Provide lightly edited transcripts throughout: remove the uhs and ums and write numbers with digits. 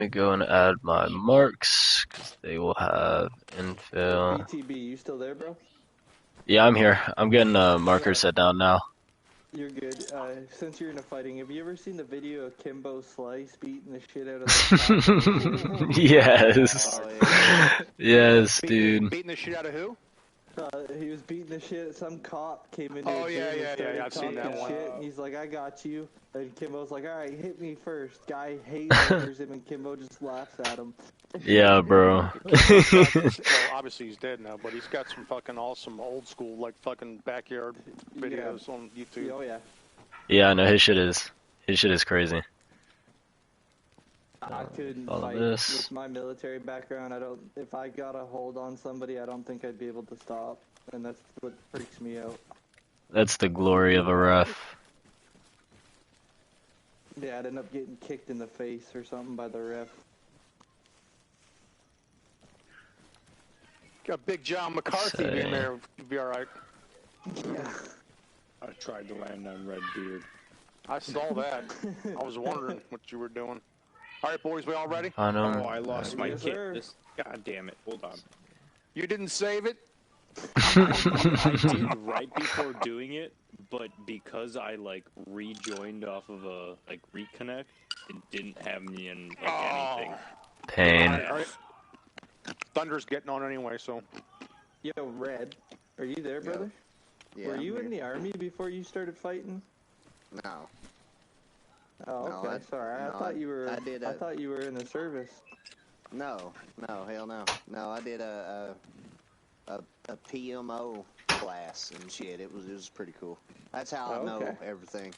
me go and add my marks, because they will have infill. BTB, you still there, bro? Yeah, I'm here. I'm getting a marker set down now. You're good. Since you're into fighting, have you ever seen the video of Kimbo Slice beating the shit out of that cop? Yes. Oh, yeah. Yes, dude. Beating the shit out of who? He was beating the shit. Some cop came into Oh, his yeah, room and yeah, started yeah, I've seen talking that one. shit. And he's like, I got you. And Kimbo's like, all right, hit me first. Guy hazers him, and Kimbo just laughs at him. Yeah, bro. Well, obviously he's dead now, but he's got some fucking awesome old school, like, fucking backyard videos on YouTube. Oh, yeah. Yeah, no, his shit is crazy. I couldn't All fight this. with my military background. If I got a hold on somebody, I don't think I'd be able to stop, and that's what freaks me out. That's the glory of a ref. Yeah, I'd end up getting kicked in the face or something by the ref. Got Big John McCarthy in there. You'll be alright. Yeah. I tried to land on Redbeard. I saw that. I was wondering what you were doing. Alright, boys, we all ready? I know. Oh, I lost my Yes, kit. sir. God damn it. Hold on. You didn't save it? I did right before doing it, but because I, like, rejoined off of a, like, reconnect, it didn't have me in, like, anything. Pain. Alright. Thunder's getting on anyway, so. Yo, Red, are you there, brother? Yeah, Were I'm you here. in the army before you started fighting? No. Oh, No, okay. Sorry, I no, thought you were. I did I thought you were in the service. No, hell no. No, I did a PMO class and shit. It was pretty cool. That's how I know Okay. everything.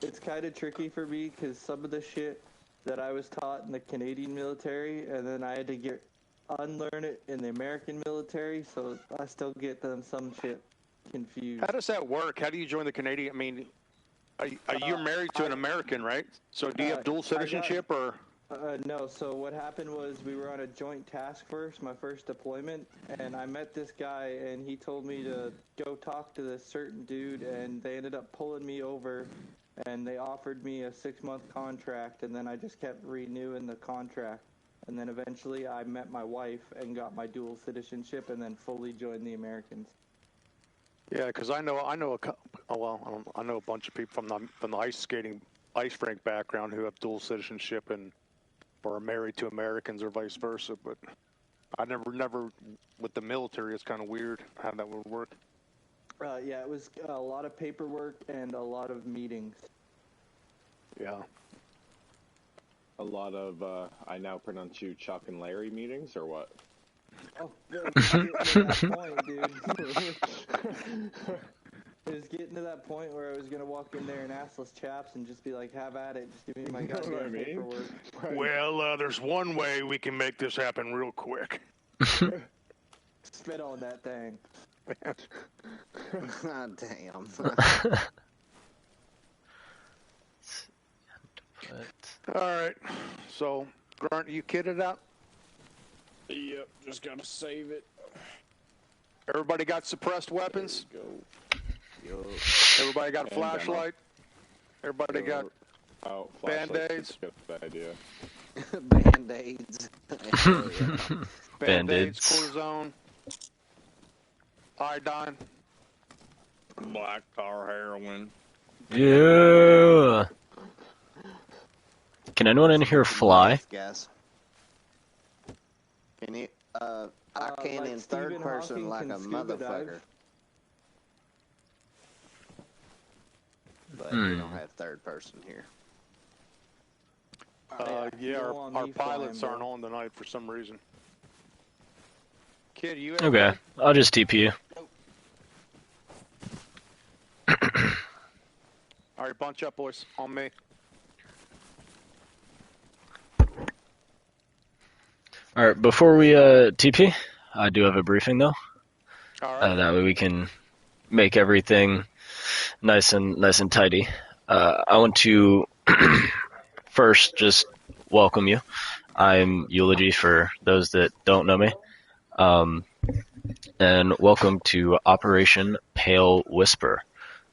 It's kind of tricky for me because some of the shit that I was taught in the Canadian military, and then I had to unlearn it in the American military, so I still get some shit confused. How does that work? How do you join the Canadian? I mean, you're married to an American, right? So do you have dual citizenship or? No, so what happened was we were on a joint task force, my first deployment, and I met this guy, and he told me to go talk to this certain dude, and they ended up pulling me over, and they offered me a 6-month contract, and then I just kept renewing the contract. And then eventually I met my wife and got my dual citizenship, and then fully joined the Americans. Yeah, because I know a bunch of people from the ice rink background who have dual citizenship and or are married to Americans or vice versa. But I never with the military. It's kind of weird how that would work. Yeah, it was a lot of paperwork and a lot of meetings. Yeah. A lot of, I now pronounce you Chuck and Larry meetings, or what? Oh, it was getting to that point, dude. It was getting to that point where I was going to walk in there in assless chaps and just be like, have at it, just give me my goddamn paperwork. Well, there's one way we can make this happen real quick. Spit on that thing. Damn. Alright, so, Grunt, you kitted out? Yep, just gotta save it. Everybody got suppressed weapons? Go. Everybody got a And flashlight? Everybody got Band-Aids? Band-Aids? Good idea. Band-Aids. Band-Aids. cortisone, iodine. Black tar heroin. Yeah. Can anyone in here fly? Guys. Can you, I can like in third Stephen person Hawking like can a scuba dive. motherfucker. But we don't have third person here. Yeah, Go on our me pilots flying, aren't bro. on tonight for some reason. Kid, you Okay, I'll just TP you. Alright, bunch up, boys. On me. Alright, before we TP, I do have a briefing though. Alright. That way we can make everything nice and tidy. I want to first just welcome you. I'm Eulogy for those that don't know me. And welcome to Operation Pale Whisper.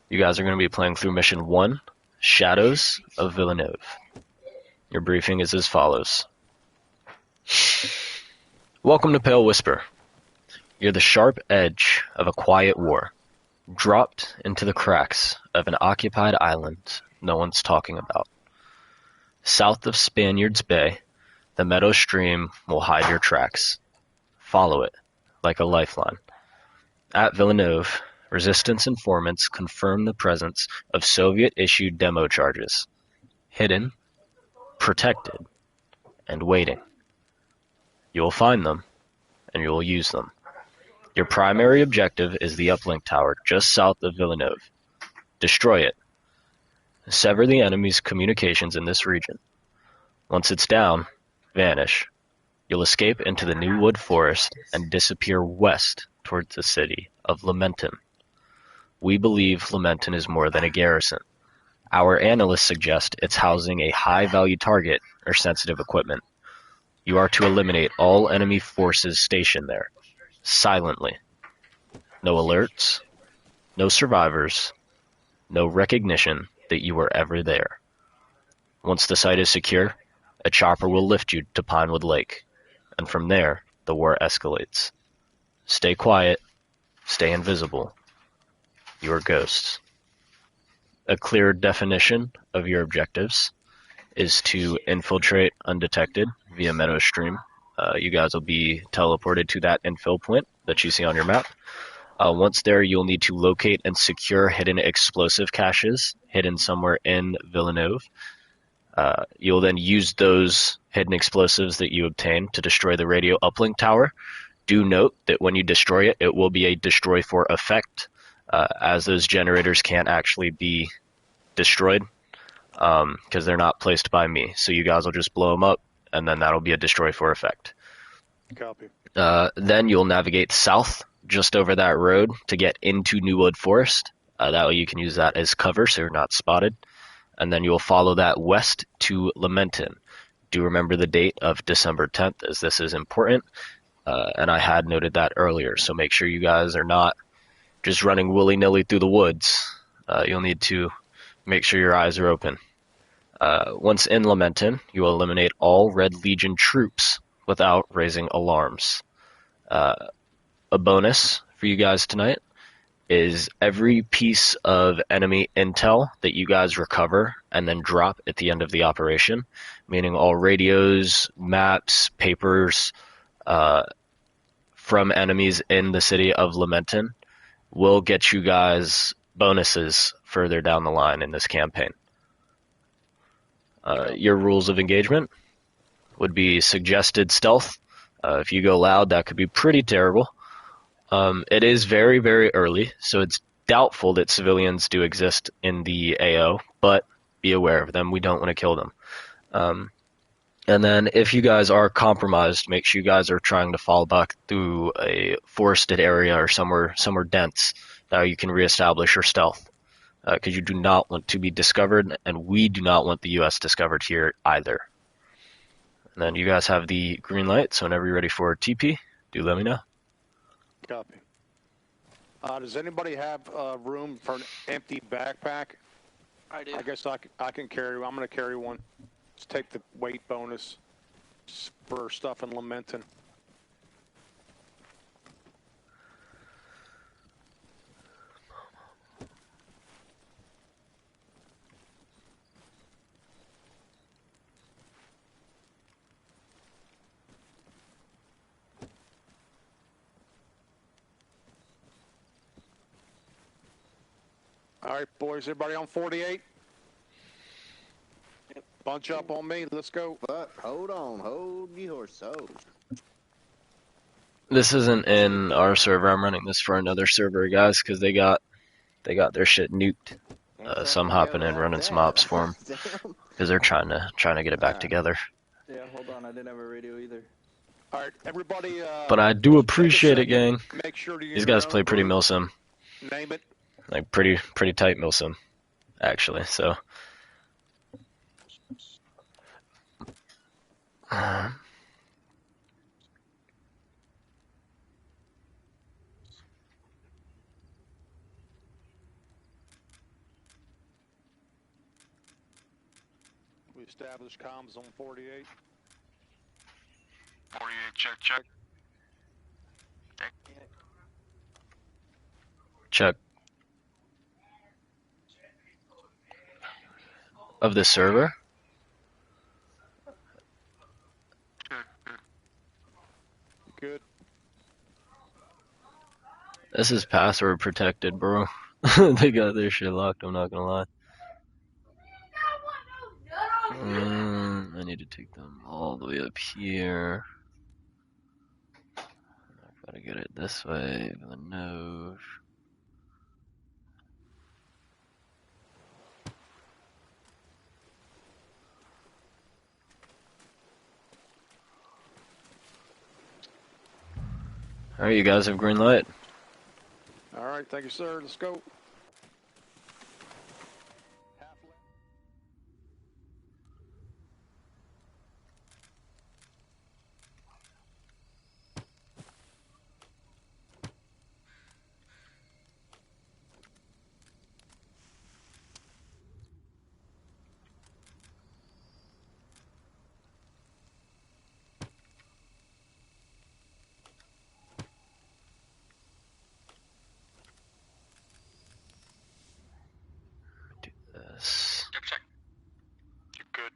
You guys are going to be playing through Mission 1, Shadows of Villeneuve. Your briefing is as follows. Welcome to Pale Whisper. You're the sharp edge of a quiet war, dropped into the cracks of an occupied island no one's talking about. South of Spaniards Bay, the meadow stream will hide your tracks. Follow it, like a lifeline. At Villeneuve, resistance informants confirm the presence of Soviet-issued demo charges. Hidden, protected, and waiting. You will find them, and you will use them. Your primary objective is the uplink tower just south of Villeneuve. Destroy it. Sever the enemy's communications in this region. Once it's down, vanish. You'll escape into the New Wood Forest and disappear west towards the city of Lamentin. We believe Lamentin is more than a garrison. Our analysts suggest it's housing a high-value target or sensitive equipment. You are to eliminate all enemy forces stationed there, silently. No alerts, no survivors, no recognition that you were ever there. Once the site is secure, a chopper will lift you to Pinewood Lake, and from there, the war escalates. Stay quiet, stay invisible. You are ghosts. A clear definition of your objectives is to infiltrate undetected via meadow stream. You guys will be teleported to that infill point that you see on your map. Once there, you'll need to locate and secure hidden explosive caches hidden somewhere in Villeneuve. You'll then use those hidden explosives that you obtain to destroy the radio uplink tower. Do note that when you destroy it, it will be a destroy for effect, as those generators can't actually be destroyed because they're not placed by me. So you guys will just blow them up, and then that'll be a destroy for effect. Copy. Then you'll navigate south just over that road to get into New Wood Forest. That way you can use that as cover so you're not spotted. And then you'll follow that west to Lamentin. Do remember the date of December 10th, as this is important. And I had noted that earlier, so make sure you guys are not just running willy-nilly through the woods. You'll need to make sure your eyes are open. Once in Lamentin, you will eliminate all Red Legion troops without raising alarms. A bonus for you guys tonight is every piece of enemy intel that you guys recover and then drop at the end of the operation, meaning all radios, maps, papers from enemies in the city of Lamentin, will get you guys bonuses further down the line in this campaign. Your rules of engagement would be suggested stealth. If you go loud, that could be pretty terrible. It is very, very early, so it's doubtful that civilians do exist in the AO, but be aware of them. We don't want to kill them. And then if you guys are compromised, make sure you guys are trying to fall back through a forested area or somewhere dense that you can reestablish your stealth. Because you do not want to be discovered, and we do not want the U.S. discovered here either. And then you guys have the green light, so whenever you're ready for TP, do let me know. Copy. Does anybody have room for an empty backpack? I do. I guess I can carry. I'm going to carry one. Just take the weight bonus for stuff in Lamentin. All right, boys, everybody on 48? Yep. Bunch up on me, let's go. But hold on, hold your horse, hold. This isn't in our server. I'm running this for another server, guys, because they got their shit nuked. So I'm hopping in, running some ops for them because they're trying to get it back together. Yeah, hold on, I didn't have a radio either. All right, everybody. But I do appreciate it, gang. Make sure These guys play pretty Milsim, Name it. like pretty tight Milsim, actually. So. We established comms on 48. 48, check. Check. Of the server? Check. Good. This is password protected, bro. They got their shit locked, I'm not gonna lie. I need to take them all the way up here. I gotta get it this way, Villeneuve. Alright, you guys have green light. All right, thank you, sir. Let's go. Do this. Check. You're good.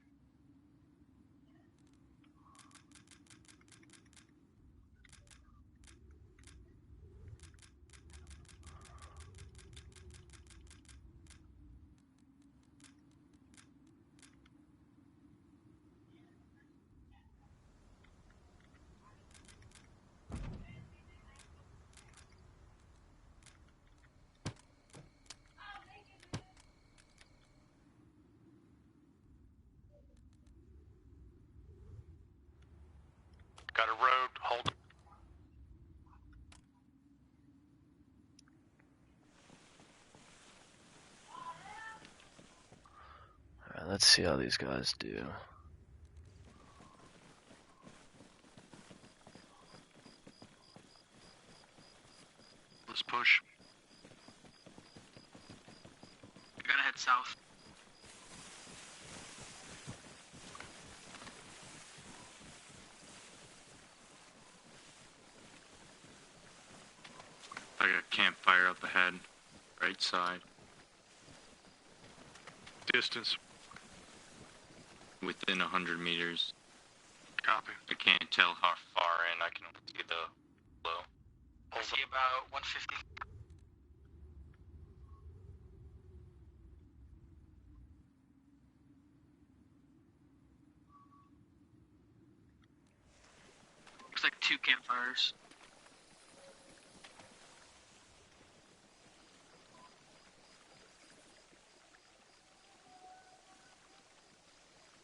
Got a road, hold. Alright, let's see how these guys do. Let's push. You're gonna head south. I got campfire up ahead, right side. Distance. Within 100 meters. Copy. I can't tell how far in. I can see the low. I see about 150. Looks like 2 campfires.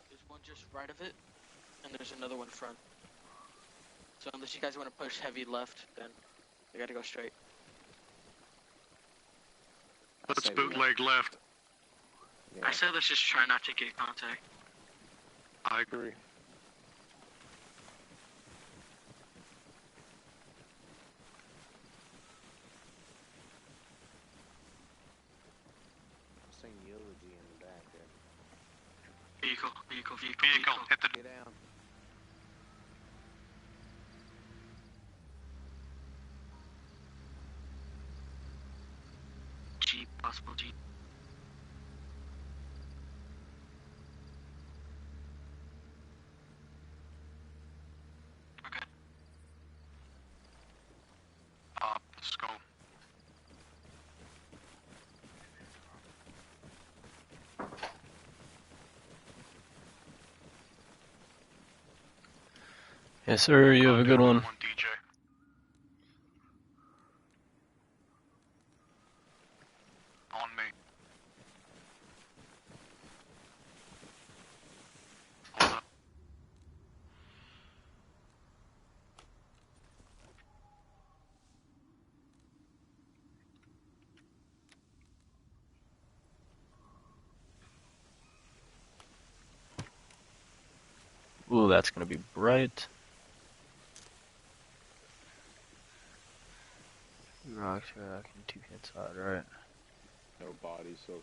There's one just right of it, and there's another one front. So unless you guys want to push heavy left, then you gotta go straight. Let's bootleg left. Yeah. I said let's just try not to get contact. I agree. Sing eulogy in the back there. Vehicle. Hit the. Get down. Jeep, possible Jeep. Okay. Let's go. Yes, sir, you have a good one. DJ. On me. Hold up. Ooh, that's gonna be bright. Rocks, and 2 hits out, right? No body, so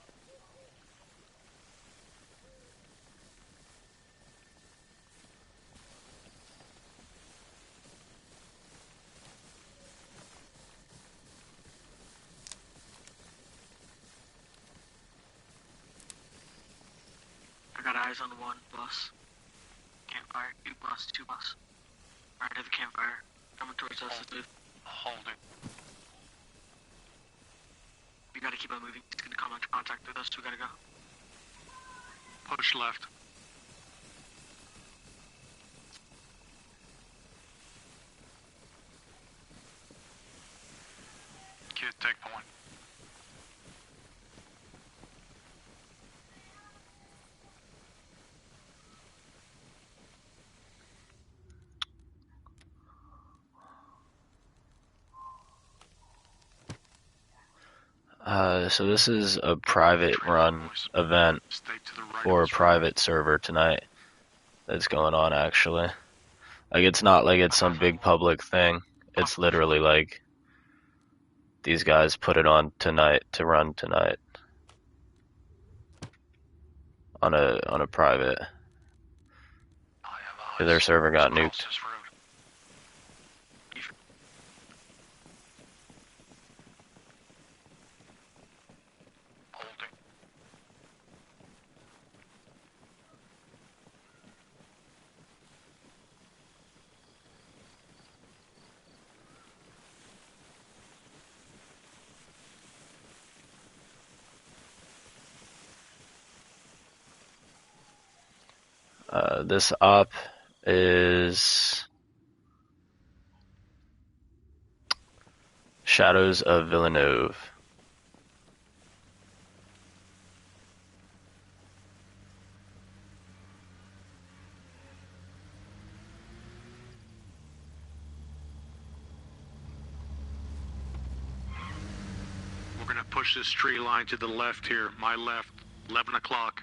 guys on one bus. Campfire, two bus. Right at the campfire. Coming towards us, dude. Holding. We gotta keep on moving. He's gonna come into contact with us, so we gotta go. Push left. Kid, take point. So this is a private run event Stay to the right for a of this road. private server tonight that's going on actually. Like it's not like it's some big public thing. It's literally like these guys put it on tonight to run tonight on a private. I have eyes. 'Cause their server got Cross nuked. this road. Holding. This op is Shadows of Villeneuve. We're gonna push this tree line to the left here. My left. 11 o'clock.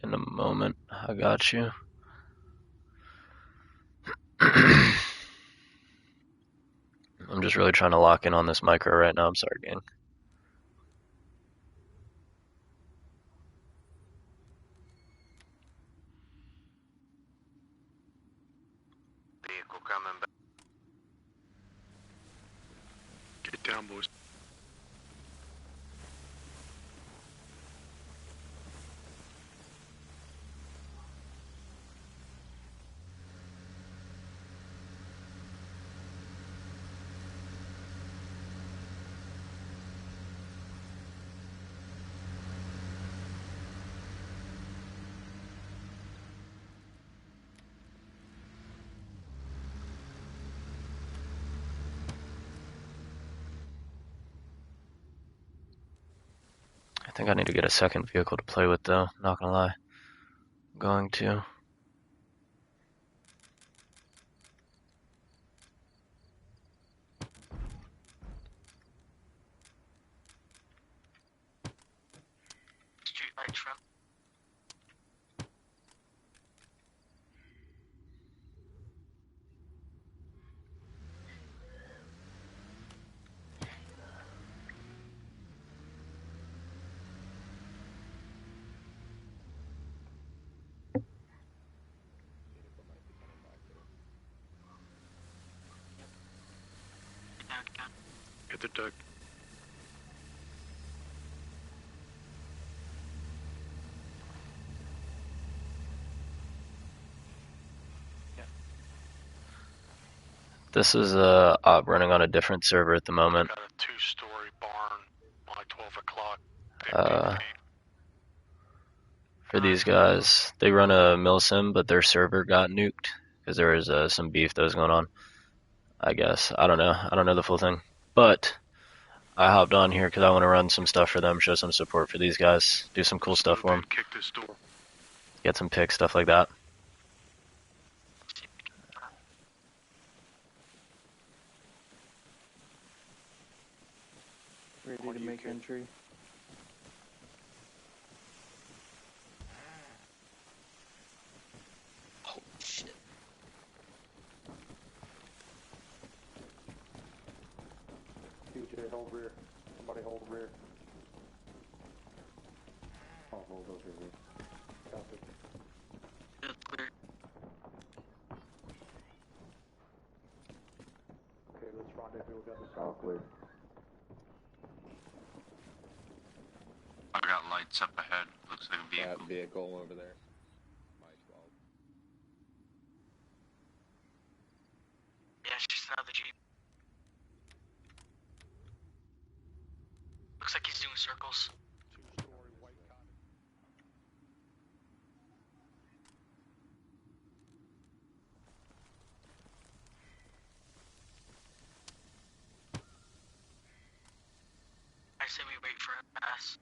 In a moment, I got you. I'm just really trying to lock in on this micro right now. I'm sorry, gang. Vehicle coming back. Get down, boys. I think I need to get a second vehicle to play with though, not gonna lie. I'm going to. Street right front. Down. Get the duck. This is a op running on a different server at the moment. Got a 2-story barn by 12 o'clock. 15 Uh, feet. For these guys, they run a Milsim, but their server got nuked because there was some beef that was going on. I guess I don't know. I don't know the full thing, but I hopped on here because I want to run some stuff for them, show some support for these guys, do some cool stuff for them, Kick this door. get some picks, stuff like that. Ready On to you, make kid. entry. Oh shit. TJ, hold rear. Somebody hold rear. I'll hold over here. Copy. That's clear. Okay, let's rendezvous with them. All clear. I got lights up ahead. Looks like a vehicle. That vehicle over there. My 12. Yeah, it's just another Jeep. Looks like he's doing circles. Two-story white cottage. I say we wait for him to pass.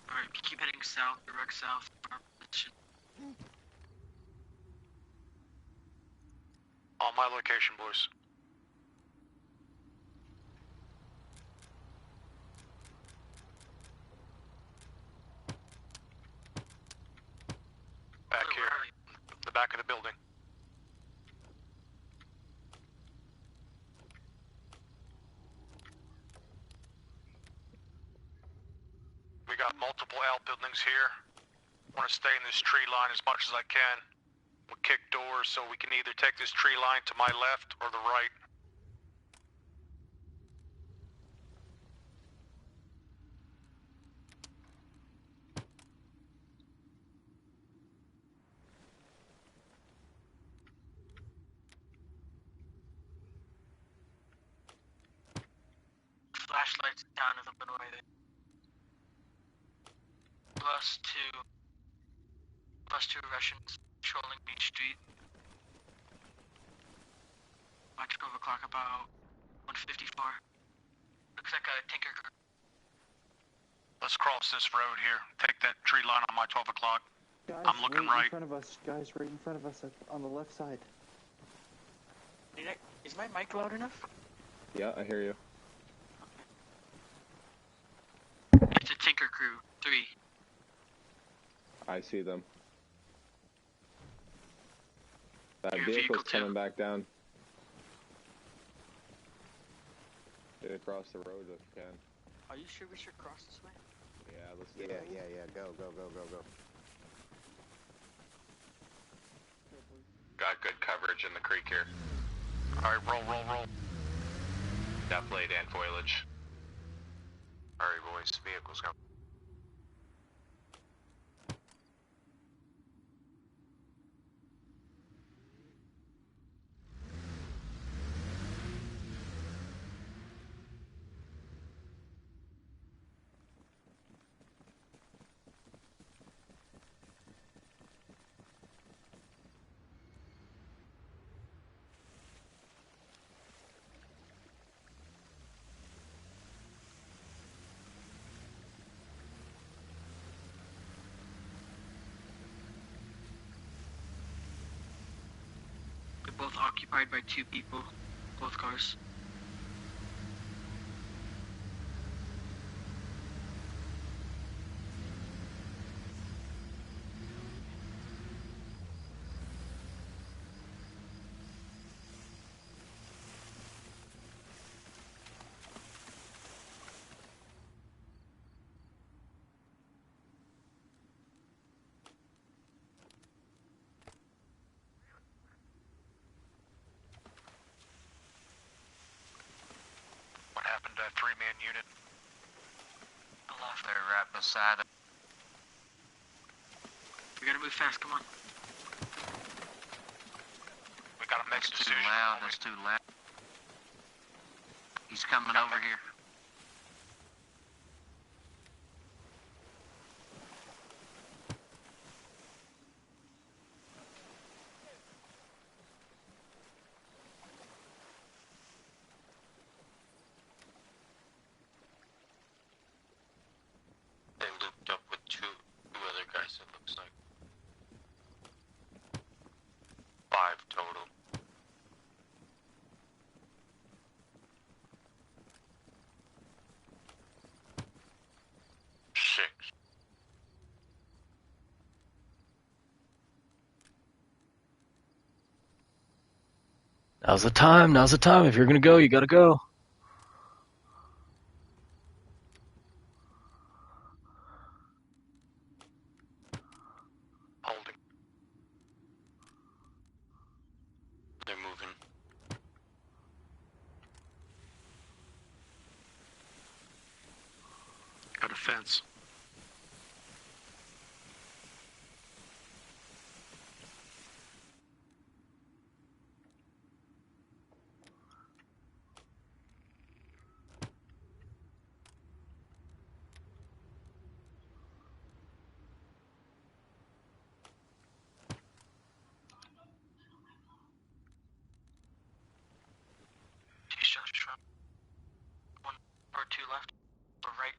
Alright, keep heading south, direct south. Our position. On my location, boys. Back Where here, are you? the back of the building. We got multiple outbuildings here. Want to stay in this tree line as much as I can. We'll kick doors so we can either take this tree line to my left or the right. Flashlights down in the Illinois there. Plus two Russians patrolling Beach Street. Watch 12 o'clock about 154. Looks like a tanker crew. Let's cross this road here. Take that tree line on my 12 o'clock. Guys, I'm looking right. in front of us. Guys, right in front of us on the left side. Is my mic loud enough? Yeah, I hear you. It's a tanker crew. 3. I see them. That Your vehicle's vehicle too. coming back down. Get across the road if you can. Are you sure we should cross this way? Yeah, let's do Yeah, it. yeah. Go. Got good coverage in the creek here. Alright, roll. Got blade and foliage. Alright, boys. Vehicles coming. They're both occupied by 2 people. Both cars. unit. They're right beside us. We gotta move fast, come on. We gotta make a decision. Too loud, that's too loud. He's coming over here. They looped up with two other guys, it looks like. 5 total. Six. Now's the time. Now's the time. If you're gonna go, you gotta go. Holding. They're moving. Got a fence. T-structures from 1 or 2 left or right.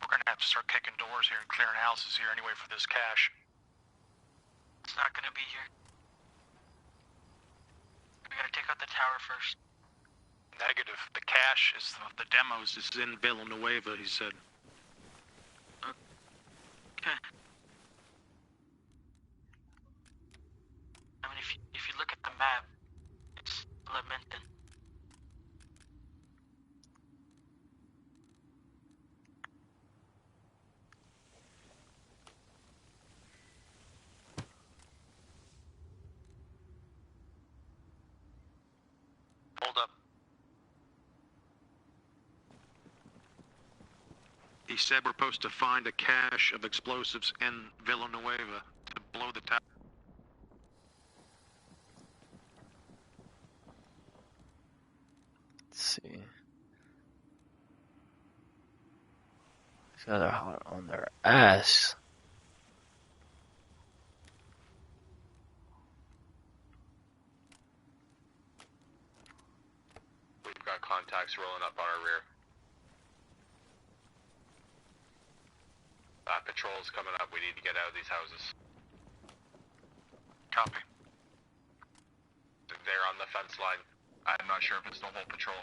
We're gonna have to start kicking doors here and clearing houses here anyway for this cash. It's not gonna be here. We gotta take out the tower first. Negative. The cache is the demos is in Villeneuve, he said. Okay. I mean, if you look at the map, it's Lamentin. Hold up. He said we're supposed to find a cache of explosives in Villeneuve to blow the tower. Let's see. These guys are hot on their ass. We've got contacts rolling up on our rear. Patrol's coming up. We need to get out of these houses. Copy. They're on the fence line. I'm not sure if it's the whole patrol.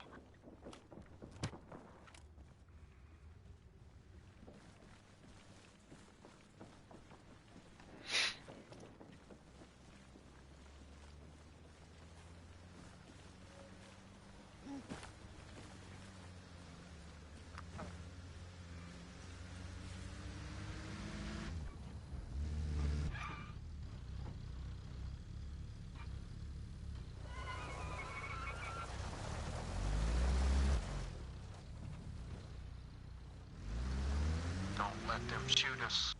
Don't let them shoot us.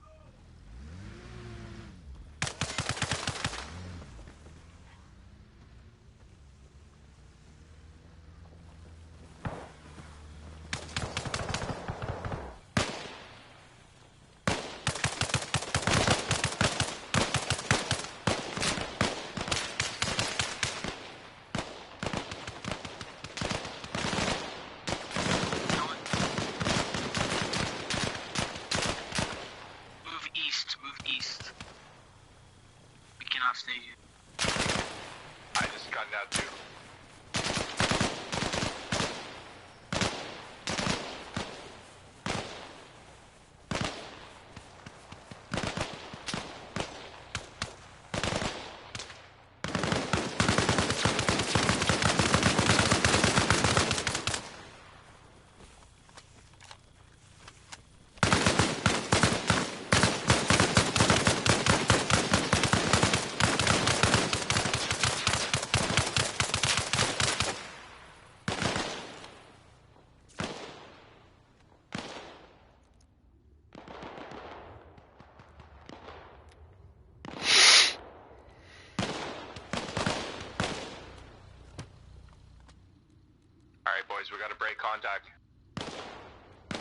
Alright, boys, we gotta break contact.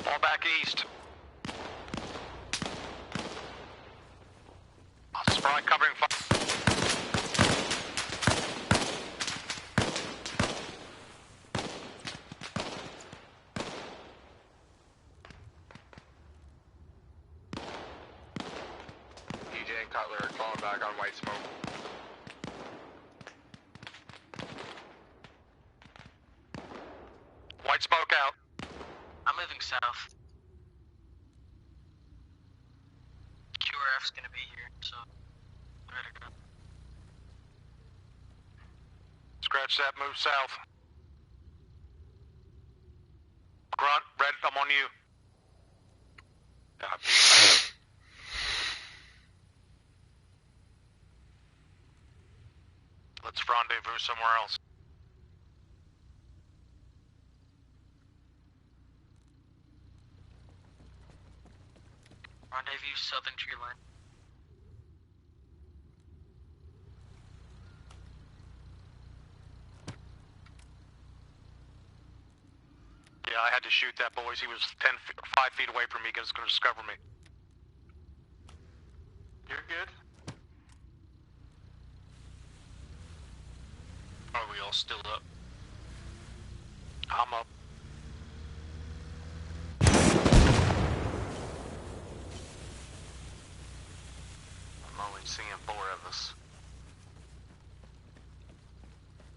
Fall back east. Spry covering fire. DJ and Cutler are falling back on white smoke. White smoke out. I'm moving south. QRF's gonna be here, so I better go. Scratch that, move south. Grunt, red, I'm on you. Let's rendezvous somewhere else. Rendezvous southern tree line. Yeah, I had to shoot that, boys. He was 5 feet away from me. He was going to discover me. You're good. Are we all still up? I'm up. I'm only seeing 4 of us.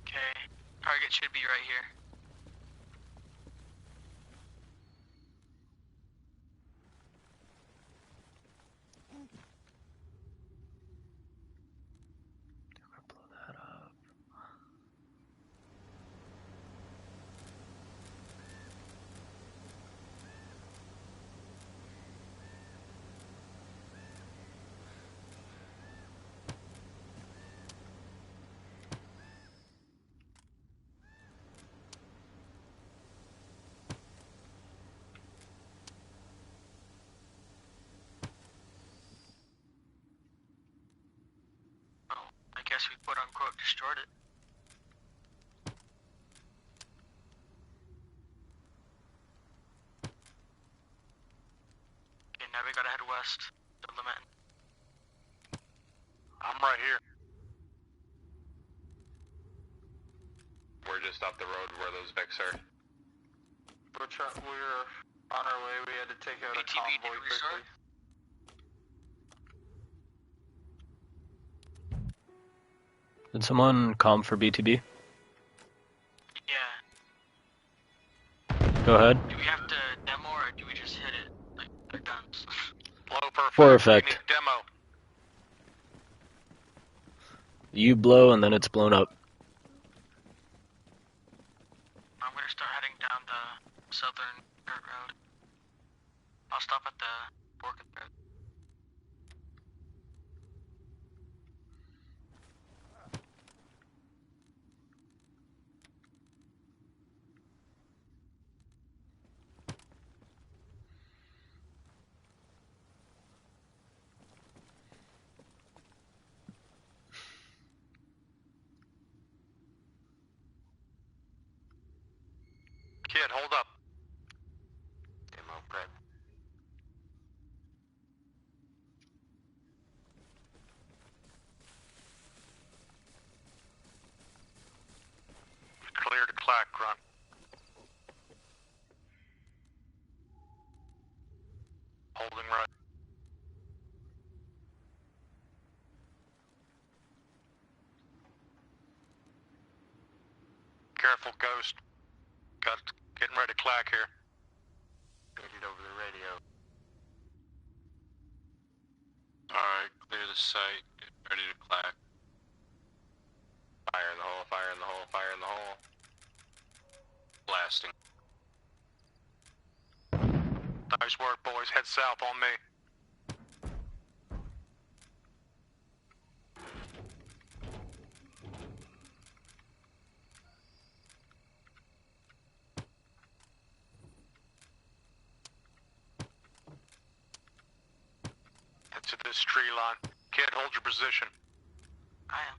Okay, target should be right here. Blow that up. Oh, I guess we quote unquote destroyed it. Okay, now we gotta head west to Lamentin. I'm right here. We're just up the road where those Vics are. We're on our way. We had to take out a ATV, convoy did we quickly. start? Did someone comm for BTB? Yeah. Go ahead. Do we have to demo or do we just hit it? Like, our guns. Blow for For We effect. need demo. You blow and then it's blown up. I'm gonna start heading down the southern dirt road. I'll stop at the fork of the road. Kid, hold up. Demo prep. Clear to clack, Grunt. Holding right. Careful, Ghost. Getting ready to clack here. Get it over the radio. Alright, clear the site. Get ready to clack. Fire in the hole, fire in the hole, fire in the hole. Blasting. Nice work, boys. Head south on me. Head to this tree line. Kid, hold your position. I am.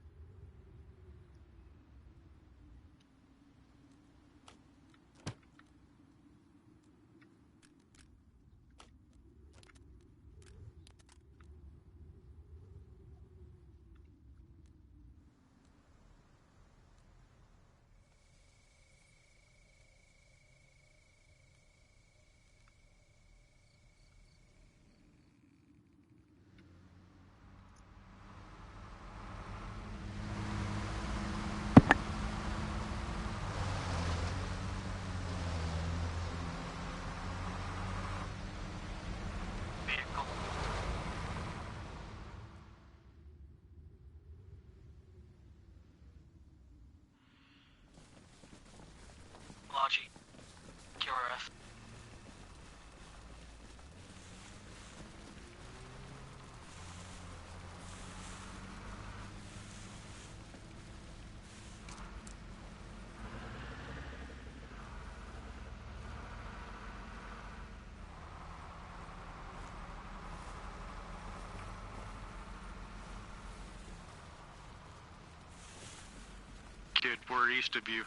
kid. We're east of you.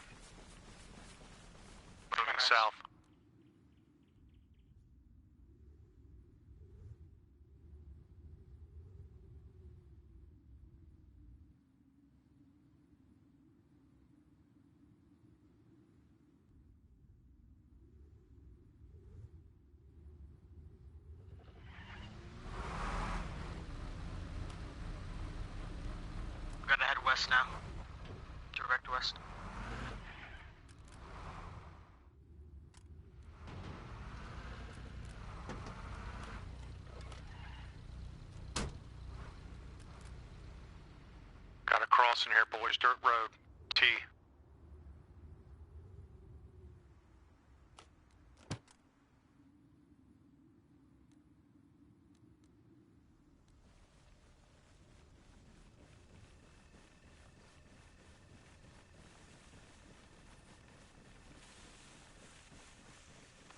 Moving south. Gotta head west now. Direct west. Got a crossing here, boys. Dirt road. T.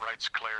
Right's clear.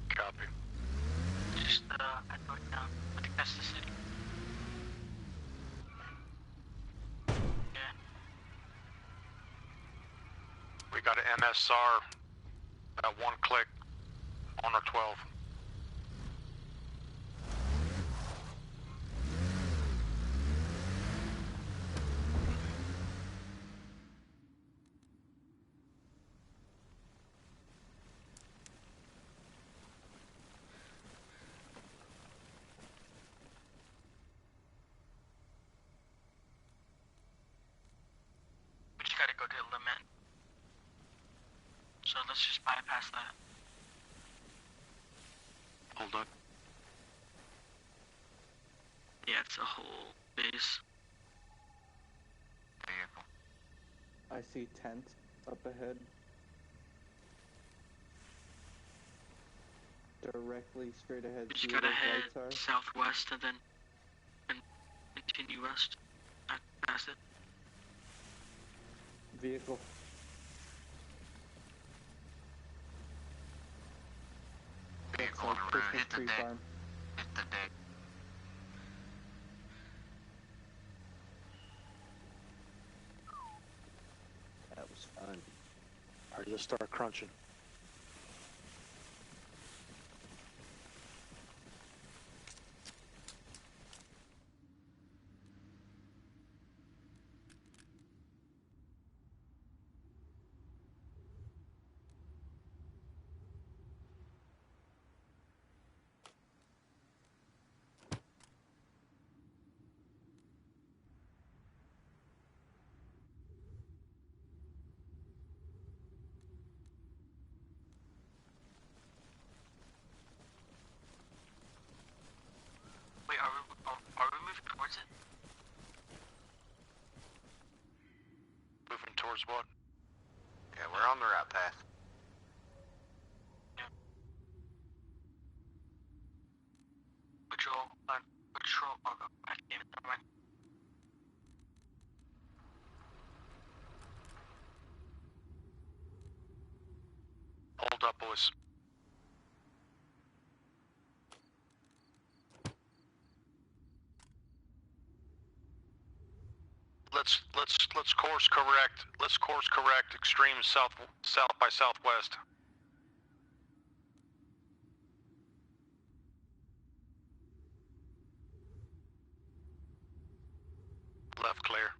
Copy. Just head north down. I think that's the city. Yeah. We got an MSR at 1 click on our 12. We just gotta go to Lamentin. So let's just bypass that. Hold up. Yeah, it's a whole base. Vehicle. I see tents up ahead. Directly straight ahead. We See just where gotta those head lights are? southwest and then continue west. Past it. Vehicle. Vehicle Like on the road. Christmas Hit the tree deck. farm. Hit the deck. That was fun. Alright, let's start crunching. Wait, are we moving towards it? Moving towards what? Yeah, we're on the right path. Patrol, oh, God damn it, never mind. Hold up, boys. Let's course correct. Let's course correct. Extreme south by southwest. Left clear.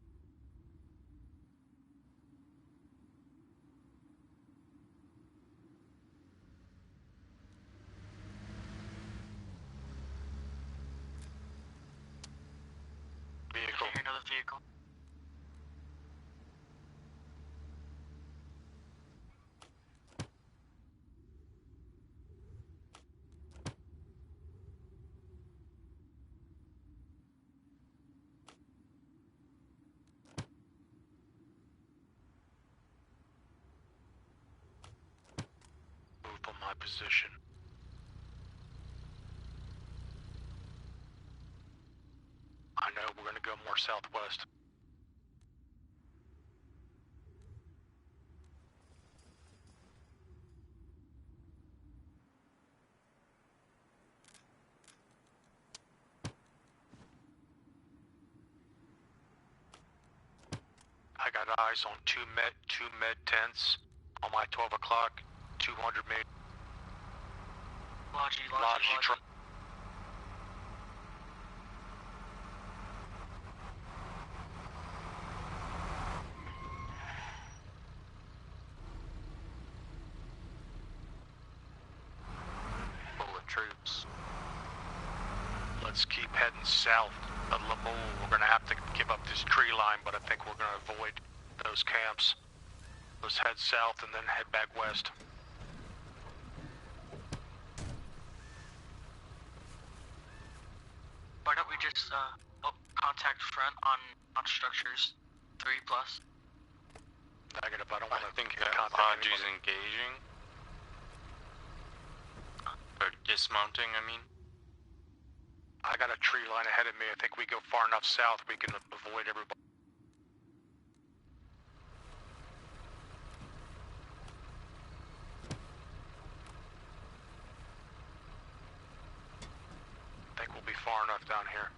Vehicle. I hear another vehicle. position. I know, we're gonna go more southwest. I got eyes on two med tents on my 12 o'clock, 200 meters. Logi. Full of troops. Let's keep heading south of Lamoule. We're gonna have to give up this tree line, but I think we're gonna avoid those camps. Let's head south and then head back west. Why don't we just contact front on structures 3+? Negative, I don't I want to think contact Haji's anybody. engaging. Or dismounting, I mean. I got a tree line ahead of me. I think we go far enough south, we can avoid everybody. I think we'll be far enough down here.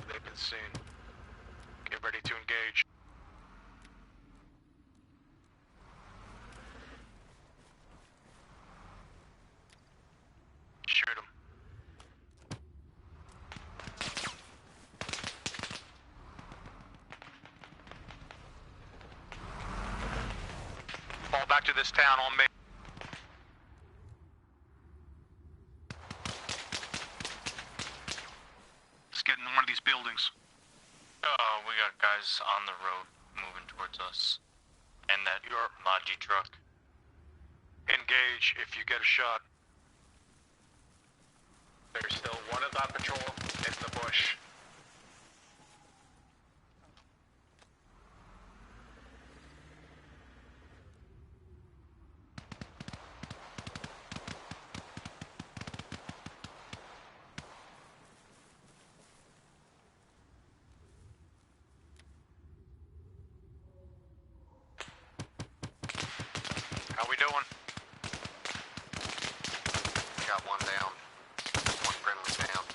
They've been seen. Get ready to engage. Shoot them. Fall back to this town on me. Let's get in one of these buildings. We got guys on the road moving towards us. And that Your Maji truck. engage if you get a shot. There's still one of that patrol in the bush. How we doing? Got one down. One friendly down.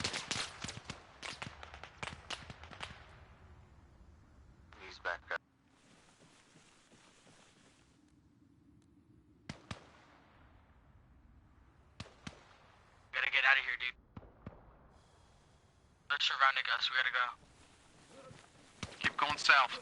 He's back up. Gotta get out of here, dude. They're surrounding us. We gotta go. Keep going south.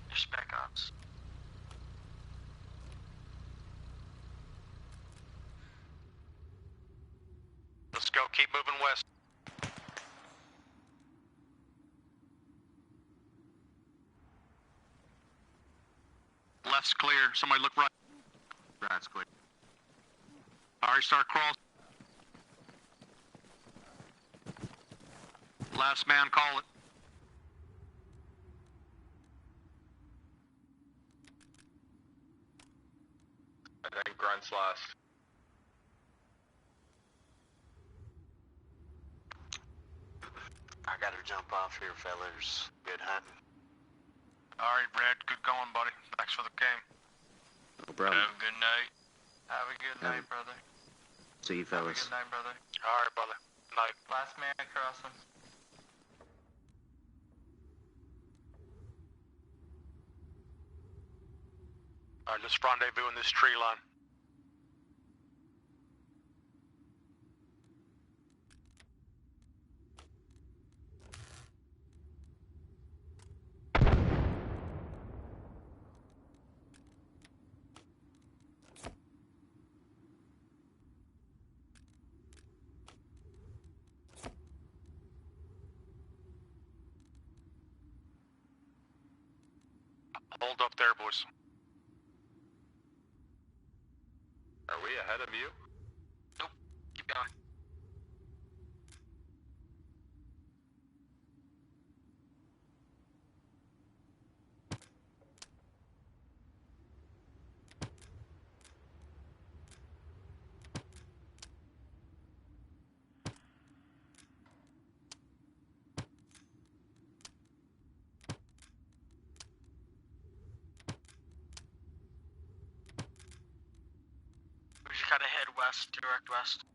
They're spec ops. Let's go. Keep moving west. Left's clear. Somebody look right. Right's clear. All right, start crawling. Last man, call it. I think Grunt's last. I gotta jump off here, fellas. Good hunting. All right, Red. Good going, buddy. Thanks for the game. No problem. Have a good night. Have a good Yeah. night, brother. See you, Have a fellas. good night, brother. All right, brother. Night. Last man crossing. All right, let's rendezvous in this tree line. Hold up there, boys. Are we ahead of you? Nope. Keep going. We just gotta head west, direct west.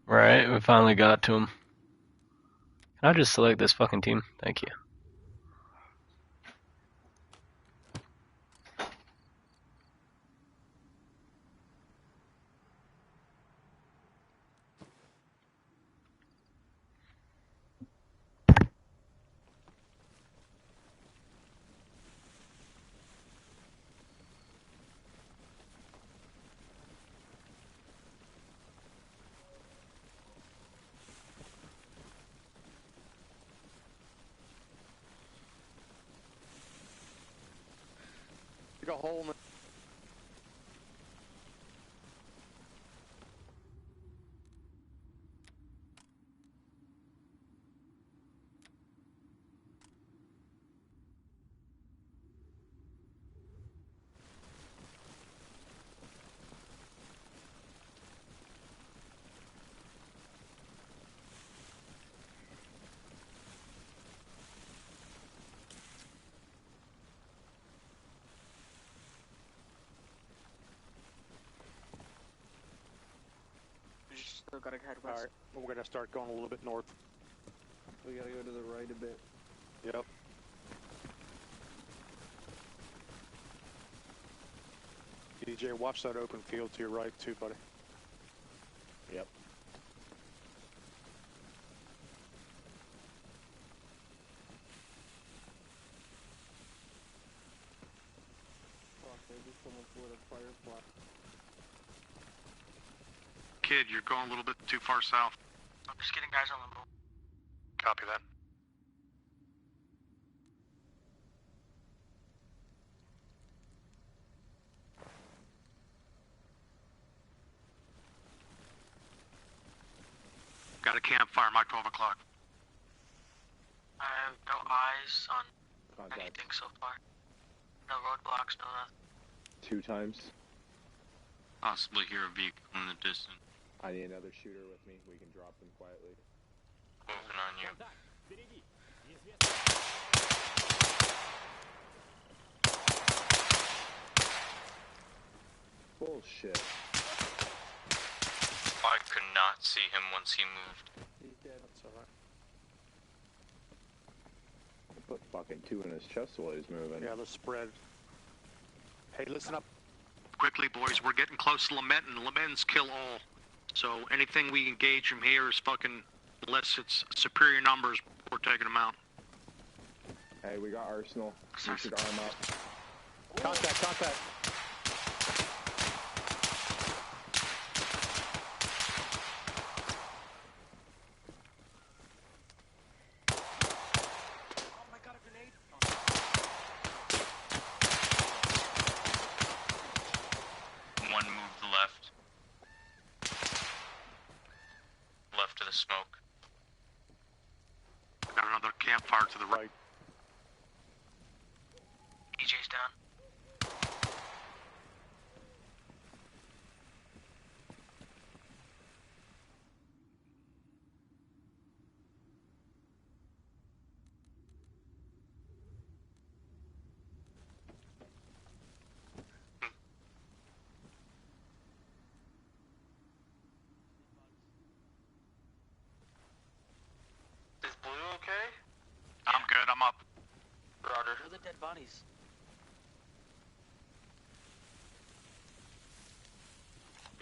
Right, we finally got to him. Can I just select this fucking team? Thank you. You got a hole in the... We just still gotta head west. Alright, we're gonna start going a little bit north. We gotta go to the right a bit. Yep. DJ, watch that open field to your right too, buddy. Yep. Fuck, I just someone lit a firefly. Kid, you're going a little bit too far south. I'm just getting guys on the move. Copy that. Got a campfire, Mike, 12 o'clock. I have no eyes on Contact. anything so far. No roadblocks, no nothing. 2 times. Possibly hear a vehicle in the distance. I need another shooter with me. We can drop them quietly. Moving on you. Bullshit. I could not see him once he moved. He's dead. That's alright. I put fucking 2 in his chest while he's moving. Yeah, let's spread. Hey, listen up. Quickly, boys, we're getting close to Lamentin. Lamentin's kill all. So anything we engage from here is fucking, unless it's superior numbers, we're taking them out. Hey, we got Arsenal. We should arm up. Contact, contact. Oh my god, a grenade! One moved left. Left of the smoke. Got another campfire to the right. DJ's down. dead bodies.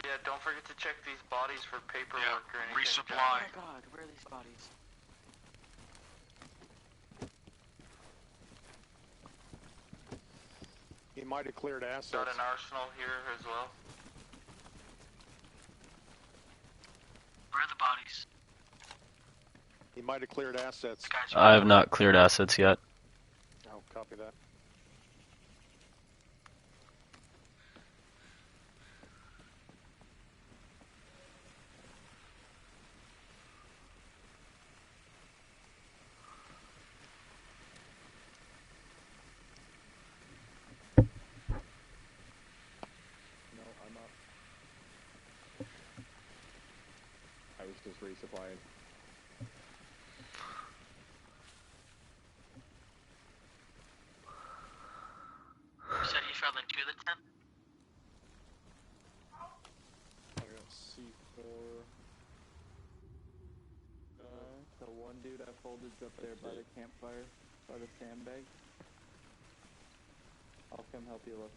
Yeah, don't forget to check these bodies for paperwork or anything. Resupply. Oh my god, where are these bodies? He might have cleared assets. Got an arsenal here as well. Where are the bodies? He might have cleared assets. I have not cleared assets yet. Oh, copy that. No, I'm up. I was just resupplying. You said you fell into the tent? I got C4. The one dude I folded's up there by the campfire, by the sandbag. I'll come help you look.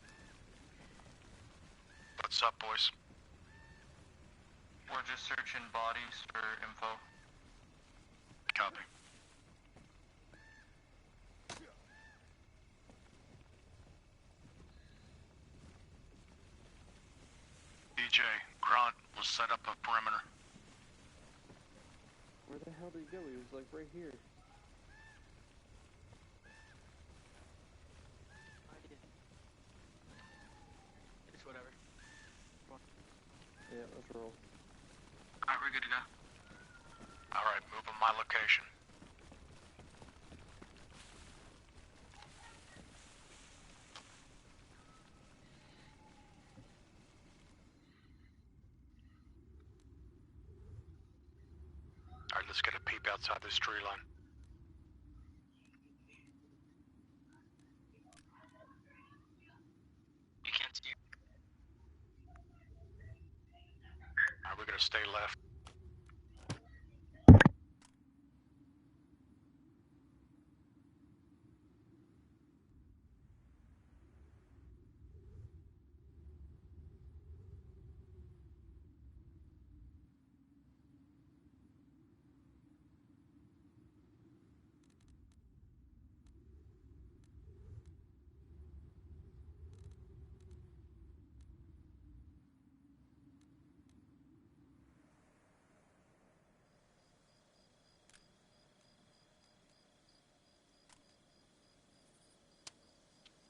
What's up, boys? We're just searching bodies for info. Copy. DJ, Grunt, we'll set up a perimeter. Where the hell did he go? He was like right here. It's whatever. Yeah, let's roll. Alright, we're good to go. Alright, move on my location. Alright, let's get a peep outside this tree line. You can't see. Alright, we're gonna stay left.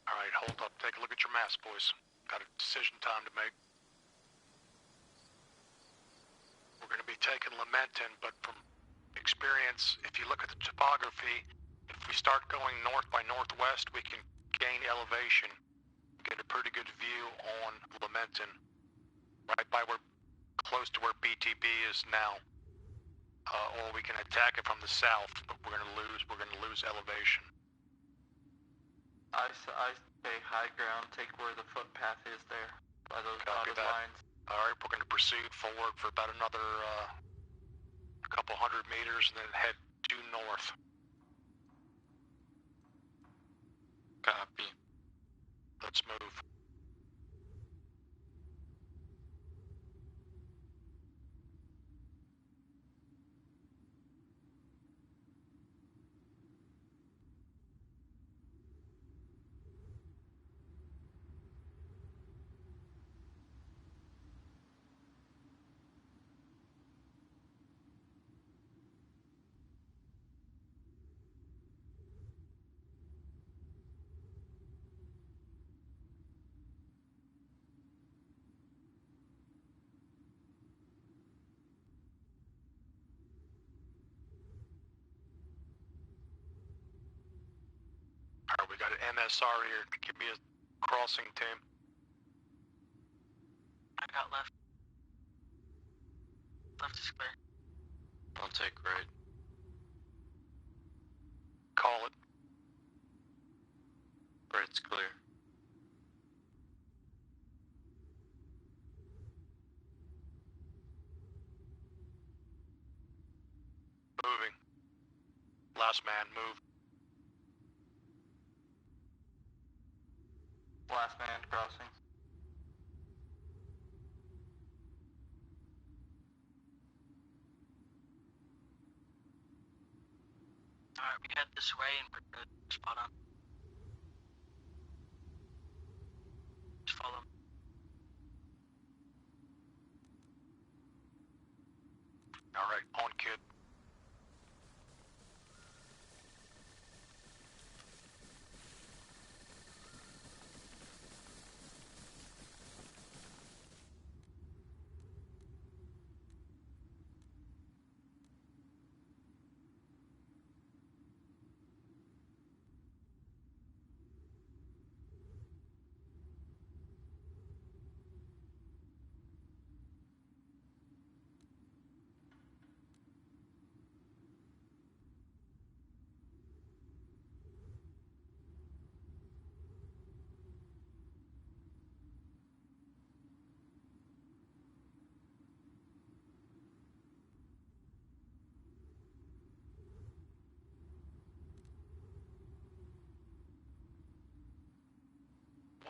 Alright, hold up. Take a look at your maps, boys. Got a decision time to make. We're going to be taking Lamentin, but from experience, if you look at the topography, if we start going north by northwest, we can gain elevation, get a pretty good view on Lamentin, right by where, close to where BTB is now. Or we can attack it from the south, but we're going to lose elevation. I say high ground, take where the footpath is there, by those Copy dotted that. lines. Alright, we're going to proceed forward for about another couple hundred meters and then head due north. Copy. Let's move. Alright, we got an MSR here. Give me a crossing team. I got left. Left is clear. I'll take right. Call it. Right's clear. Moving. Last man, move. Last man crossing. Alright, we head this way and we're good. Spot on. Just follow me. Alright, on kid.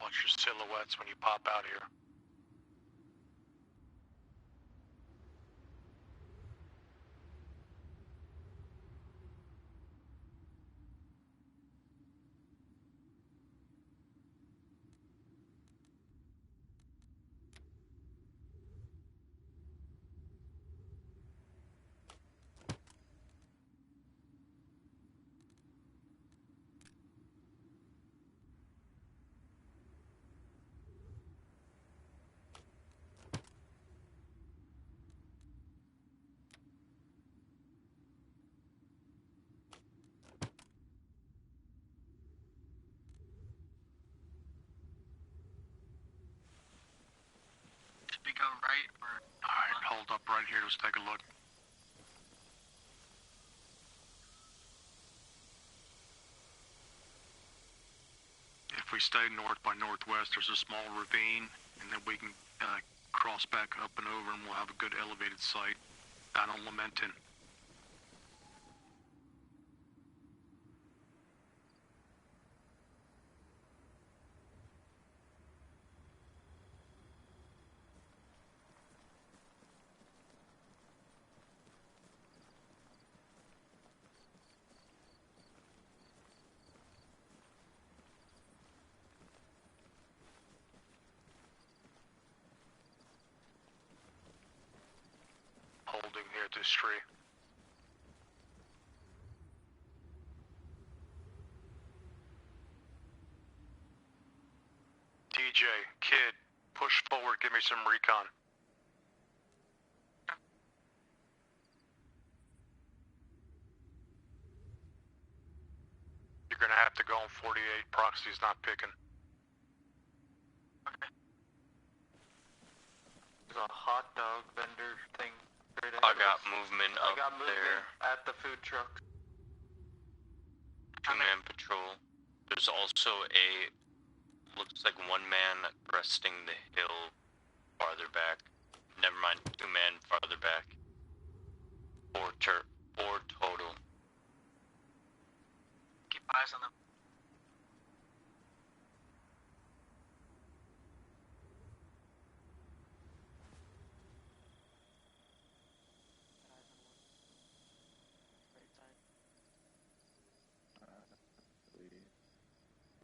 Watch your silhouettes when you pop out here. Should we go right or? Alright, hold up right here. Let's take a look. If we stay north by northwest, there's a small ravine, and then we can cross back up and over, and we'll have a good elevated sight down on Lamentin. Holding here at this tree. DJ, kid, push forward, give me some recon. You're gonna have to go on 48, proxy's not picking. Okay. There's a hot dog vendor thing. I got movement I up got movement there. at the food truck. Two-man patrol. There's also looks like one man breasting the hill farther back. Never mind, two-man farther back. Four total. Keep eyes on them.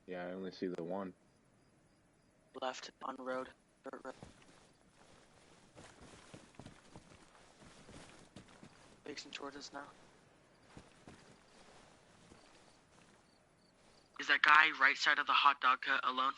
Yeah, I only see the one. Left on road. Dirt road. Facing towards us now. Is that guy right side of the hot dog cut alone?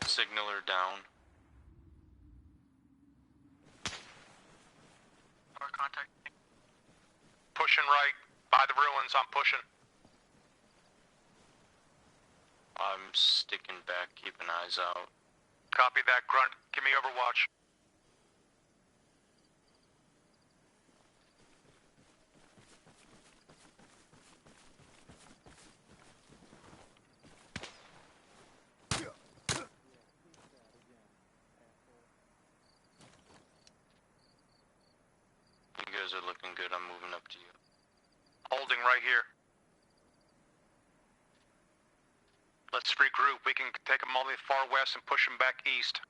Signaler down. Mark contact. Pushing right. By the ruins, I'm pushing. I'm sticking back, keeping eyes out. Copy that, Grunt. Give me overwatch. You guys are looking good. I'm moving up to you. Holding right here. Let's regroup. We can take them all the far west and push them back east.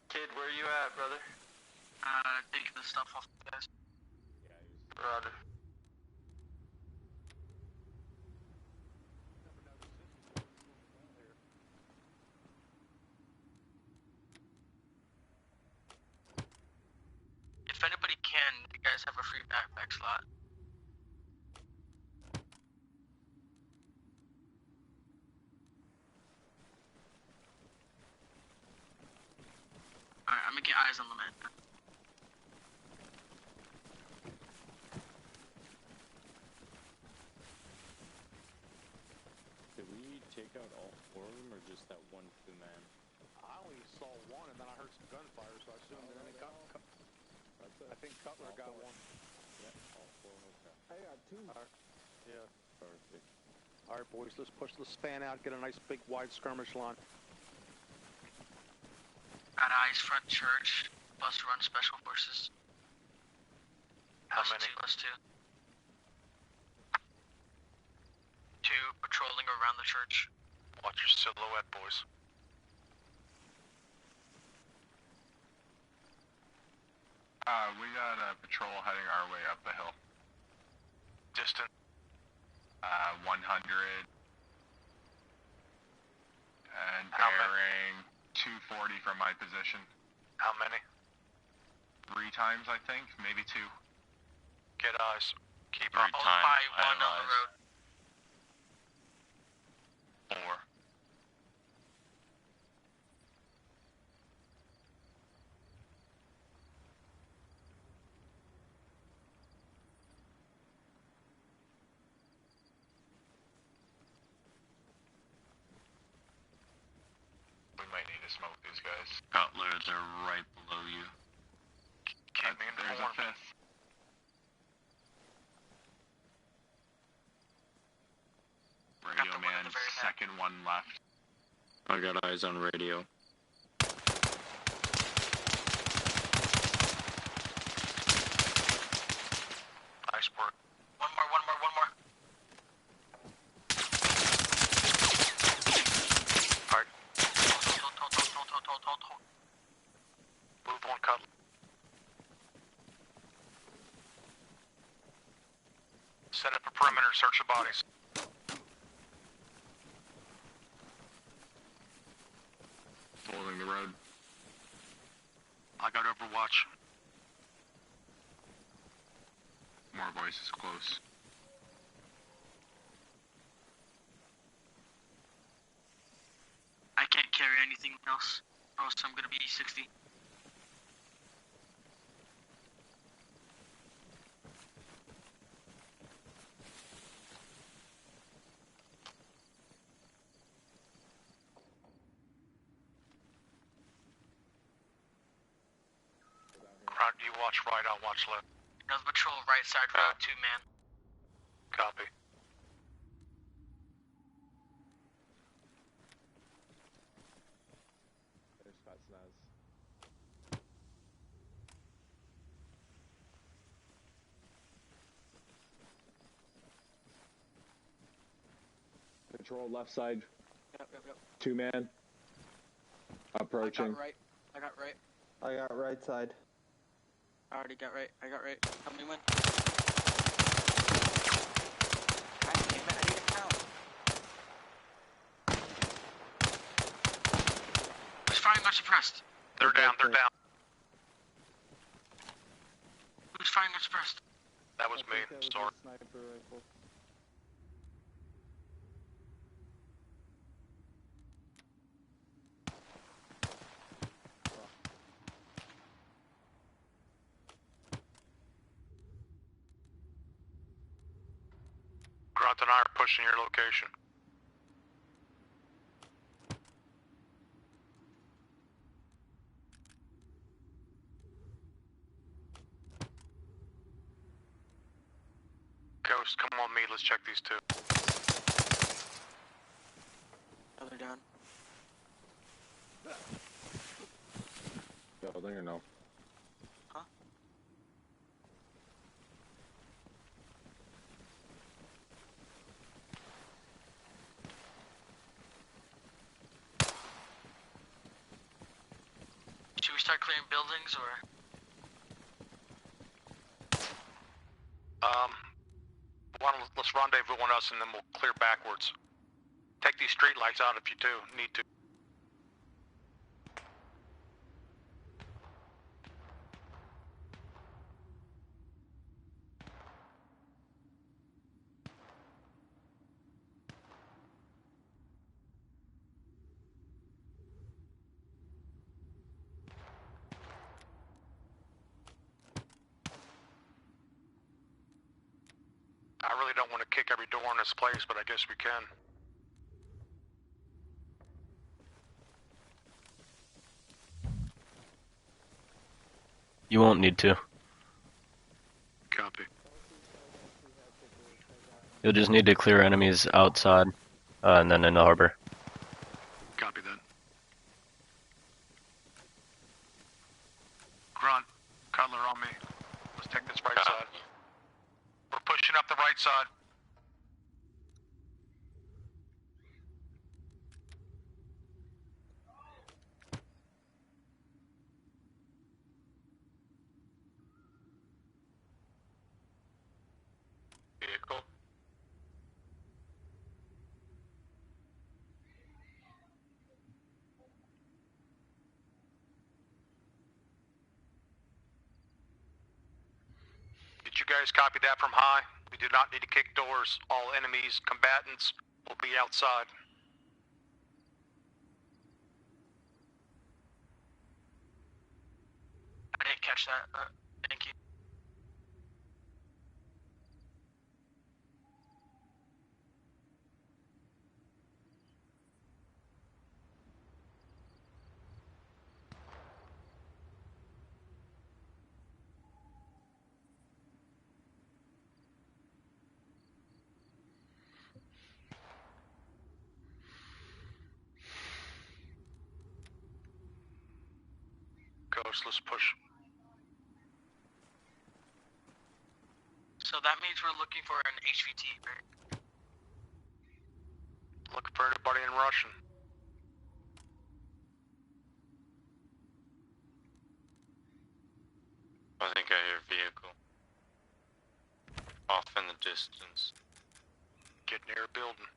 Kid, where you at, brother? Taking the stuff off the guys. Roger. If anybody can, you guys have a free backpack slot. Alright, I'm gonna get eyes on the man. Did we take out all 4 of them, or just that one 2-man? I only saw one, and then I heard some gunfire, so I assumed I think Cutler got one. Yeah, all 4. Okay. I got 2. Yeah. Perfect. All right, boys, let's push the span out, get a nice big wide skirmish line. Got eyes front church. Bus run special forces. How many? Plus 2. 2 patrolling around the church. Watch your silhouette, boys. We got a patrol heading our way up the hill. Distant. 100. And How many? bearing 240 from my position. How many? 3 times, I think, maybe 2. Get eyes. Keep 3 up. Hold times. by one on the road. 4. We might need to smoke these guys. Cutler, they're right below you. Keep me There's a informed. 5th. Got the Radio one at man, the very back. second one left. I got eyes on radio. Nice work. One more. Alright, Hold. move one, Cutler. Set up a perimeter, search the bodies. Holding the road. I got overwatch. More voices close. I can't carry anything else, or else I'm gonna be 60. Right, you watch right, I'll watch left. Another patrol right side road, 2-man. Copy. There's Fat Snaz. Patrol left side, Yep. 2-man. Approaching. I got right. I got right side. I already got right. Help me win. God damn it, I need a count. Who's firing unsuppressed? They're down. Who's firing unsuppressed? That was me, I think that was sorry. a sniper rifle. Grunt and I are pushing your location. Ghost, come on me, let's check these two. Other down. Building or no? Huh? Should we start clearing buildings or? Let's rendezvous on us and then we'll clear backwards. Take these street lights out if you do need to. I really don't want to kick every door in this place, but I guess we can. You won't need to. Copy. You'll just need to clear enemies outside, and then in the harbor. Copy that. Grunt, Cutler on me. Let's take this right side. We're pushing up the right side. Vehicle. Did you guys copy that from high? We do not need to kick doors. All enemies, combatants, will be outside. I didn't catch that. Thank you. Ghost, let's push. So that means we're looking for an HVT, right? Looking for anybody in Russian. I think I hear vehicle. Off in the distance. Get near a building.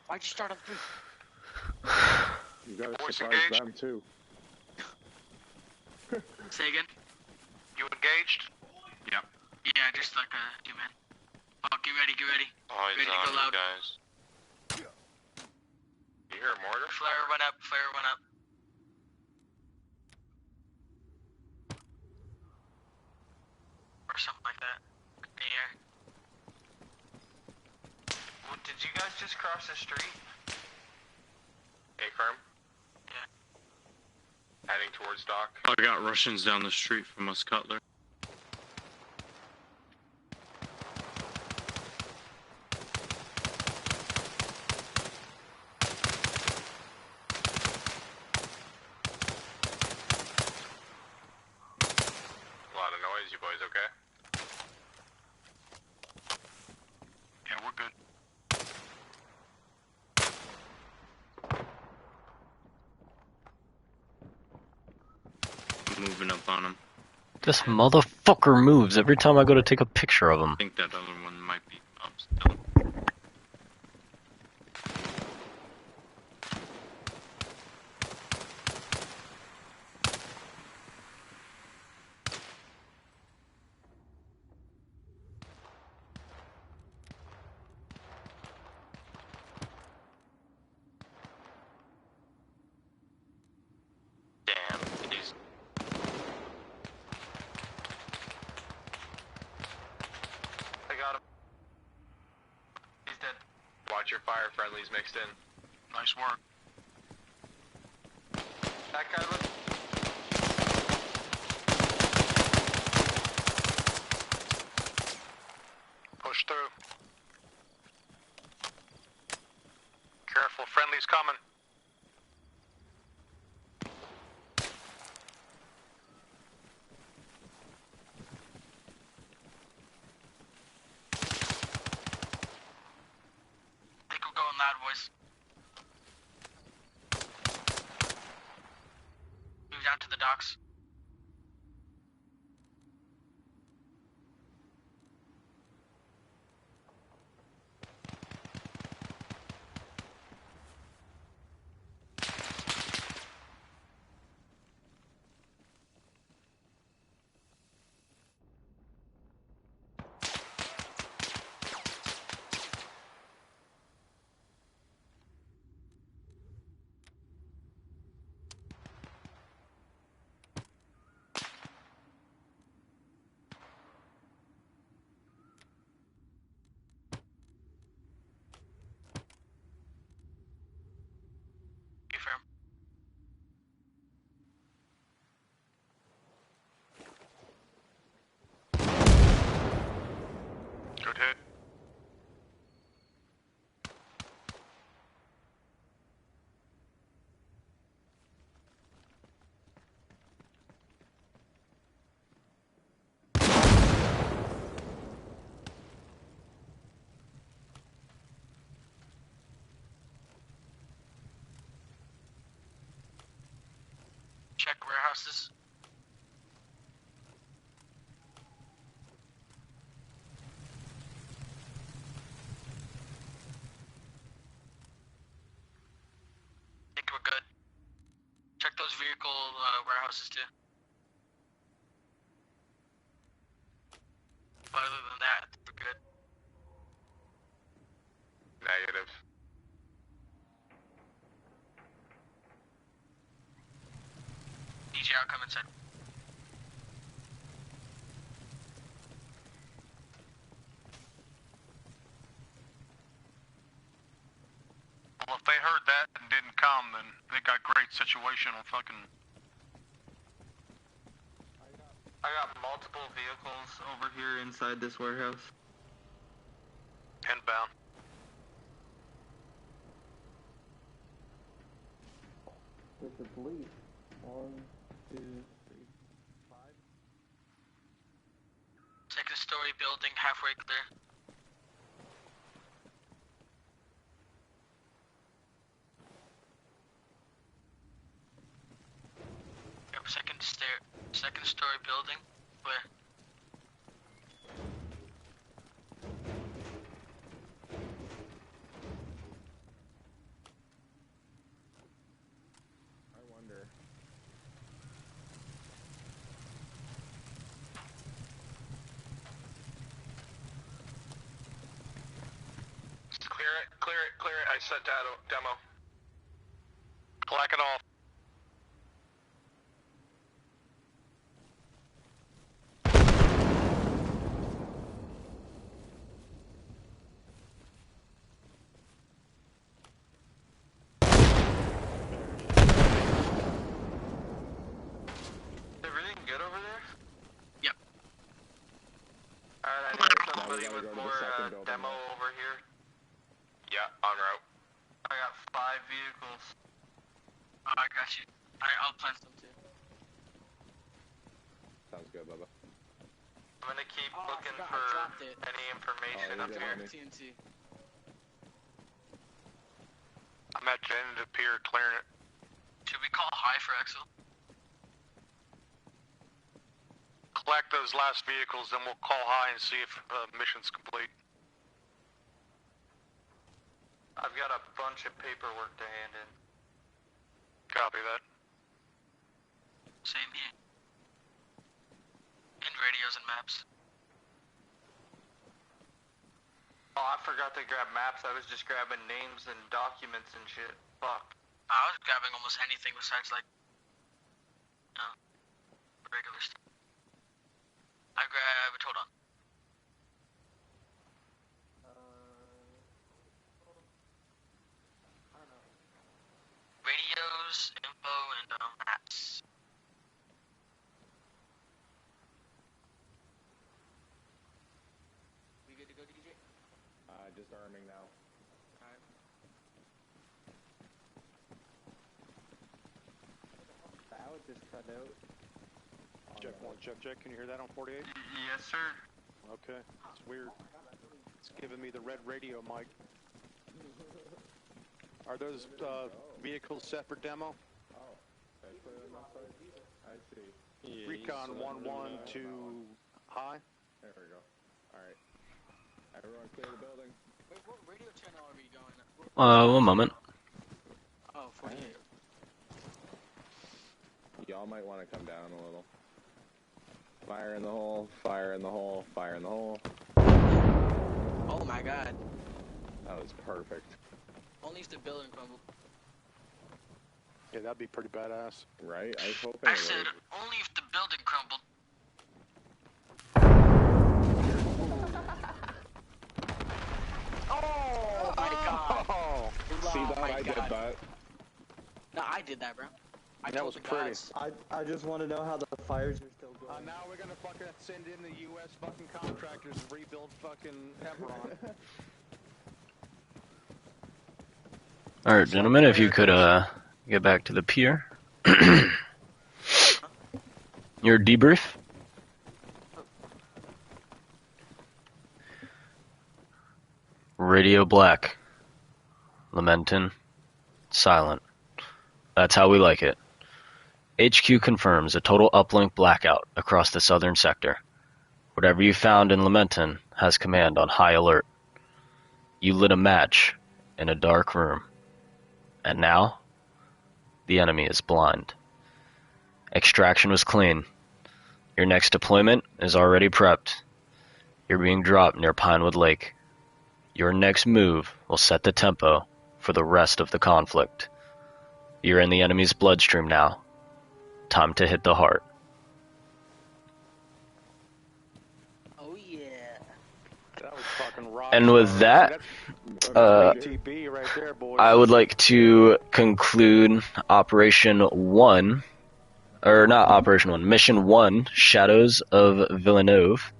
Why'd you start on 3? You gotta Voice surprise engaged. them too. Say again? You engaged? Yep. Yeah, just like a 2-man. Oh, get ready, get ready. Oh, he's Ready to on go you loud. guys. You hear a mortar? Flare one up, flare one up. Or something like that. In the air. Well, did you guys just cross the street? Hey, Kerm. Yeah. Heading towards dock. I got Russians down the street from us, Cutler. on him. This motherfucker moves every time I go to take a picture of him. I think that other one might be up still. Damn, he's... I got him. He's dead. Watch your fire, friendlies mixed in. Nice work. That guy was... Push through. Careful, friendly's coming. I think we're going loud, boys. Move down to the docks. Confirm. Good hit. Check warehouses. Think we're good. Check those vehicle warehouses too. But other than that, we're good. Negative. DJ, I'll come inside. Well, if they heard that and didn't come, then they got great situational fucking... I got multiple vehicles over here inside this warehouse. inbound. With the police. 1, 2, 3, 5. Second story building, halfway clear. Yep, second story building, clear. I wonder. Clear it, clear it, clear it. I set demo. Clack it off. Everything good over there? Yep. Alright, I need Now we somebody gotta with go to the more second building demo now. over here. Yeah, en route. I got 5 vehicles. Oh, I got you. I'll plant them too. Sounds good, Bubba. I'm gonna keep Oh, I looking forgot, I for dropped it. any information Oh, up you did, here. homie. TNT. I'm at the end of the pier clearing it. Should we call high for Exo? collect those last vehicles, then we'll call high and see if mission's complete. I've got a bunch of paperwork to hand in. Copy that. Same here. And radios and maps. Oh, I forgot to grab maps. I was just grabbing names and documents and shit. Fuck. I was grabbing almost anything besides, like, regular stuff. I grabbed, hold on. I don't know. Radios, info, and maps. We good to go, DJ? Just arming now. Alright. That would just cut out. Check one, check. Can you hear that on 48? Yes, sir. Okay, it's weird. It's giving me the red radio mic. Are those vehicles set for demo? Oh, that's put it on my side. I see. Yeah, Recon 1-1 to high? There we go. Alright. Everyone clear the building. Wait, what radio channel are we going? 1 moment. Oh, 48. Y'all might want to come down a little. Fire in the hole, fire in the hole, fire in the hole. Oh my god. That was perfect. Only if the building crumbled. Yeah, that'd be pretty badass. Right? I was hoping I it said would. only if the building crumbled. Oh my god. Oh, See that? my I did God. that. No, I did that, bro. I That told was the pretty. guys. I just want to know how the fires are still going. now we're gonna fucking send in the U.S. fucking contractors to rebuild fucking Everon. Alright, gentlemen, if you could get back to the pier. Your debrief? Radio black. Lamentin. Silent. That's how we like it. HQ confirms a total uplink blackout across the southern sector. Whatever you found in Lamentin has command on high alert. You lit a match in a dark room. And now, the enemy is blind. Extraction was clean. Your next deployment is already prepped. You're being dropped near Pinewood Lake. Your next move will set the tempo for the rest of the conflict. You're in the enemy's bloodstream now. Time to hit the heart. Oh yeah. That was fucking rock. And with that, ATB right there, boys. I would like to conclude Operation 1, or not Operation 1, Mission 1, Shadows of Villeneuve.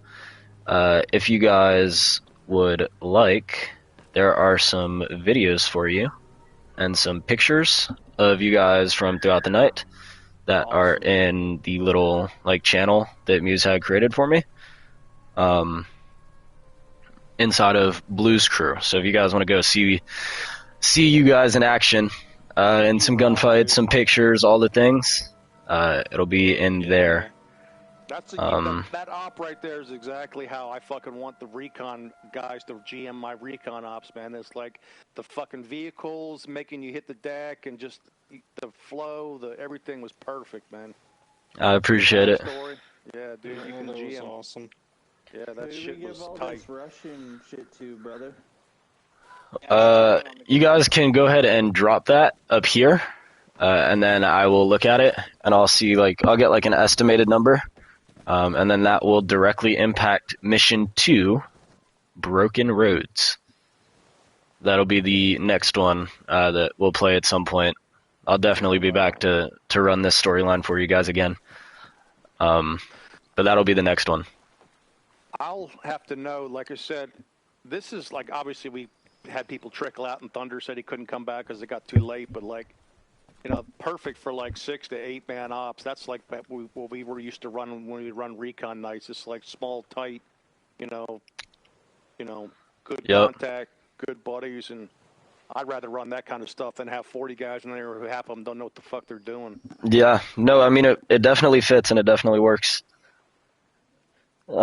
If you guys would like, there are some videos for you and some pictures of you guys from throughout the night that are in the little channel that Muse had created for me. Inside of Blues Crew. So if you guys want to go see you guys in action, and some gunfights, some pictures, all the things, it'll be in there. That's that op right there is exactly how I fucking want the recon guys to GM my recon ops, man. It's like the fucking vehicles making you hit the deck and just the flow, everything was perfect, man. I appreciate it. Story. Yeah, dude, you can that was GM. awesome. Yeah, that Who shit we was give all tight. this Russian shit to, brother? You guys can go ahead and drop that up here, and then I will look at it, and I'll see, I'll get an estimated number, and then that will directly impact Mission 2, Broken Roads. That'll be the next one that we'll play at some point. I'll definitely be back to run this storyline for you guys again. But that'll be the next one. I'll have to know, like I said, this is obviously we had people trickle out and Thunder said he couldn't come back because it got too late, but perfect for 6 to 8 man ops. That's what we were used to run when we run recon nights. It's small, tight, good contact, good buddies, and I'd rather run that kind of stuff than have 40 guys in there who half of them don't know what the fuck they're doing. Yeah, no, I mean, it definitely fits and it definitely works.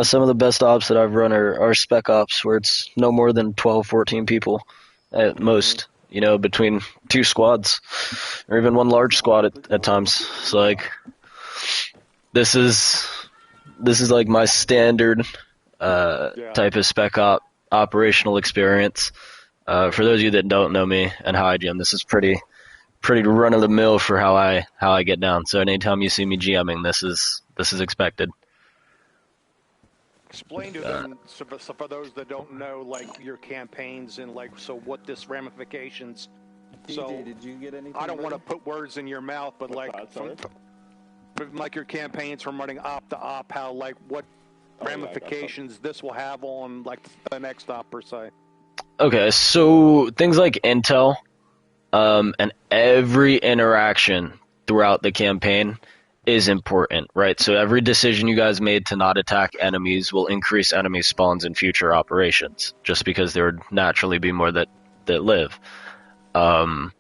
Some of the best ops that I've run are spec ops where it's no more than 12, 14 people at most, you know, between two squads or even one large squad at times. So like this is like my standard type of spec op operational experience. For those of you that don't know me and how I GM, this is pretty run of the mill for how I get down. So anytime you see me GMing, this is expected. Explain to them, so for those that don't know, like your campaigns and like, so what this ramifications. So DJ, did you get anything? I don't want to put words in your mouth, but like, from like your campaigns from running op to op, how like what ramifications this will have on like the next op per se. Okay, so things like intel, and every interaction throughout the campaign is important, right? So every decision you guys made to not attack enemies will increase enemy spawns in future operations, just because there would naturally be more that live. The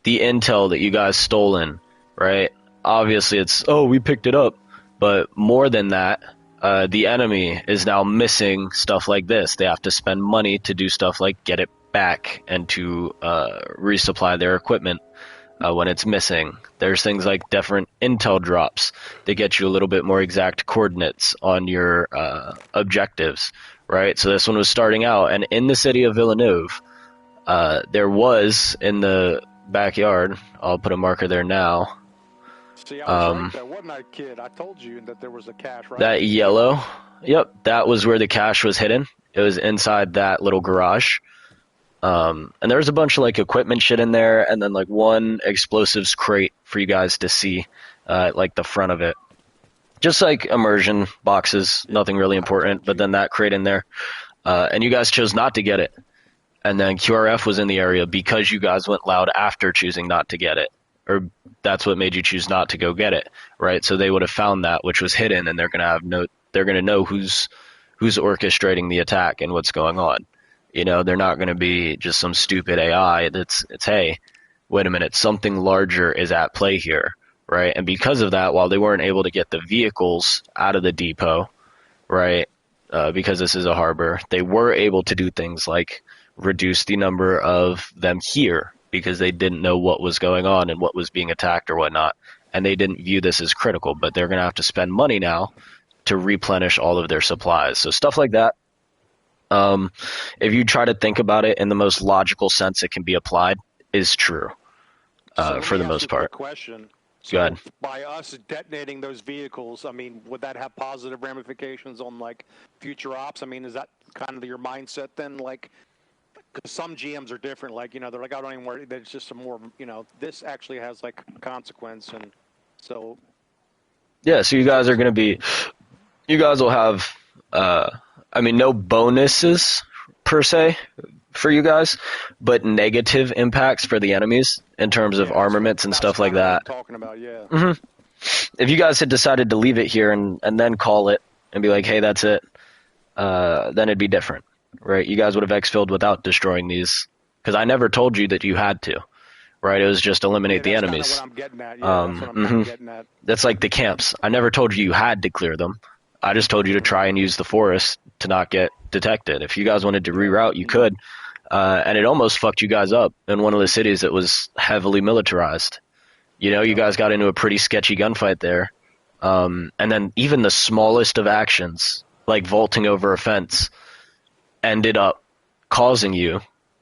intel that you guys stolen, right? Obviously it's, oh, we picked it up, but more than that, the enemy is now missing stuff like this. They have to spend money to do stuff like get it back and to resupply their equipment when it's missing. There's things like different intel drops that get you a little bit more exact coordinates on your objectives, right? So this one was starting out, and in the city of Villeneuve, there was in the backyard, I'll put a marker there now. See, I was right there, wasn't I, kid? I told you that there was a cache, right? That yellow, yep, that was where the cache was hidden. It was inside that little garage. And there was a bunch of like equipment shit in there, and then like one explosives crate for you guys to see, like the front of it. Just like immersion boxes, nothing really important, but then that crate in there. And you guys chose not to get it. And then QRF was in the area because you guys went loud after choosing not to get it. Or that's what made you choose not to go get it, right? So they would have found that, which was hidden, and they're gonna know who's orchestrating the attack and what's going on. You know, they're not gonna be just some stupid AI. It's hey, wait a minute, something larger is at play here, right? And because of that, while they weren't able to get the vehicles out of the depot, right, because this is a harbor, they were able to do things like reduce the number of them here because they didn't know what was going on and what was being attacked or whatnot. And they didn't view this as critical, but they're going to have to spend money now to replenish all of their supplies. So stuff like that. If you try to think about it in the most logical sense it can be applied, is true for the most part. Question. Go ahead. By us detonating those vehicles, I mean, would that have positive ramifications on like future ops? I mean, is that kind of your mindset then? Like, because some GMs are different. Like, you know, they're like, I don't even worry. There's just some more, you know, this actually has like consequence, and so. Yeah, so you guys are going to be, you guys will have, I mean, no bonuses per se for you guys, but negative impacts for the enemies in terms of armaments and stuff like that. What I'm talking about, yeah. Mm-hmm. If you guys had decided to leave it here and then call it and be like, hey, that's it, then it'd be different, right? You guys would have exfilled without destroying these, because I never told you that you had to, right? It was just eliminate the enemies. That's what I'm getting at. Yeah, that's what I'm getting at. That's like the camps. I never told you had to clear them. I just told you to try and use the forest to not get detected. If you guys wanted to reroute, you could. And it almost fucked you guys up in one of the cities that was heavily militarized. You know, you guys got into a pretty sketchy gunfight there. And then even the smallest of actions, like vaulting over a fence, ended up causing you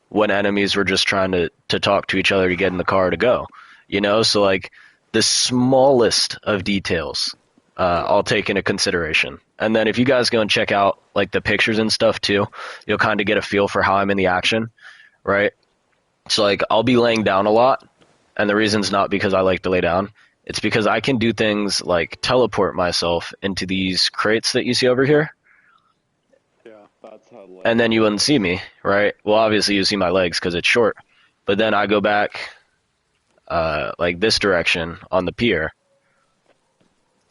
when enemies were just trying to talk to each other to get in the car to go. You know, so like the smallest of details I'll take into consideration. And then if you guys go and check out like the pictures and stuff too, you'll kind of get a feel for how I'm in the action, right? So like I'll be laying down a lot, and the reason's not because I like to lay down. It's because I can do things like teleport myself into these crates that you see over here. Yeah, that's how. And then you wouldn't see me, right? Well, obviously you see my legs because it's short. But then I go back like this direction on the pier.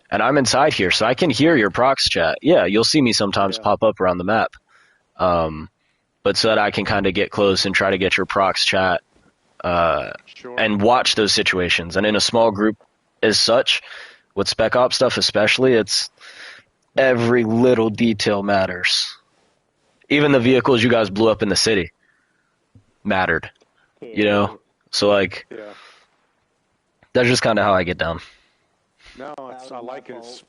And I'm inside here, so I can hear your prox chat. Yeah, you'll see me sometimes pop up around the map. But so that I can kind of get close and try to get your prox chat and watch those situations. And in a small group as such, with Spec Ops stuff especially, every little detail matters. Even the vehicles you guys blew up in the city mattered, you know? So, like, Yeah. that's just kind of how I get down. No, I like it. It's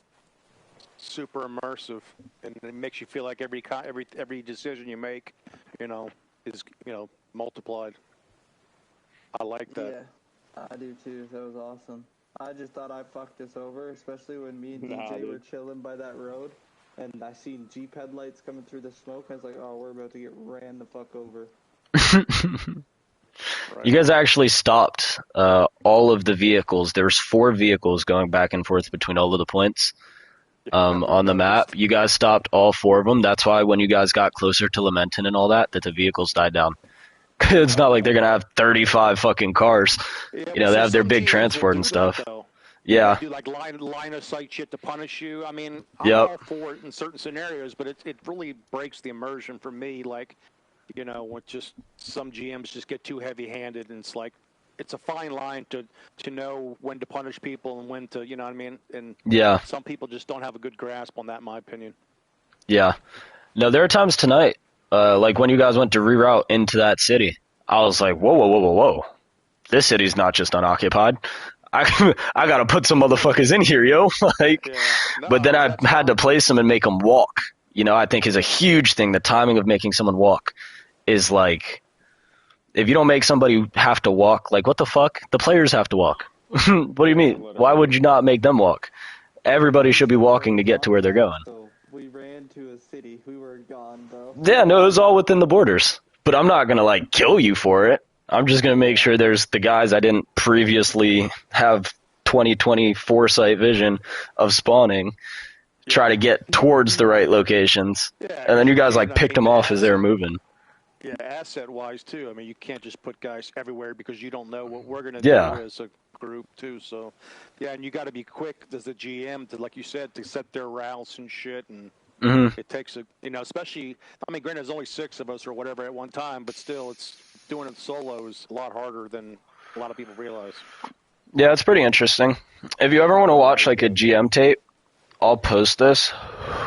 super immersive, and it makes you feel like every decision you make, is multiplied. I like that. Yeah, I do too. That was awesome. I just thought I fucked this over, especially when me and DJ were chilling by that road, and I seen Jeep headlights coming through the smoke. I was like, oh, we're about to get ran the fuck over. You guys actually stopped all of the vehicles. There's 4 vehicles going back and forth between all of the points on the map. You guys stopped all 4 of them. That's why when you guys got closer to Lamentin and all that the vehicles died down. It's not like they're going to have 35 fucking cars. Yeah, they have their big transport and stuff. Yeah. They do like line of sight shit to punish you. I mean, I'm all for it in certain scenarios, but it really breaks the immersion for me. Like, when just some GMs just get too heavy-handed, and it's like, it's a fine line to know when to punish people and when to, you know what I mean? And some people just don't have a good grasp on that, in my opinion. Yeah. No, there are times tonight, like when you guys went to reroute into that city, I was like, whoa. This city's not just unoccupied. I gotta put some motherfuckers in here, yo. But then I had to place them and make them walk. I think is a huge thing. The timing of making someone walk is like, if you don't make somebody have to walk, like, what the fuck? The players have to walk. What do you mean? Why would you not make them walk? Everybody should be walking to get to where they're going. So we ran to a city. We were gone, bro. Yeah, no, it was all within the borders. But I'm not going to, like, kill you for it. I'm just going to make sure there's the guys I didn't previously have 20/20 foresight vision of spawning, try to get towards the right locations. And then you guys, like, picked them off as they were moving. Yeah, asset-wise, too. I mean, you can't just put guys everywhere because you don't know what we're going to do as a group, too. So, yeah, and you got to be quick as a GM to, like you said, to set their routes and shit. And it takes especially, I mean, granted, there's only 6 of us or whatever at one time, but still, doing it solo is a lot harder than a lot of people realize. Yeah, it's pretty interesting. If you ever want to watch, like, a GM tape, I'll post this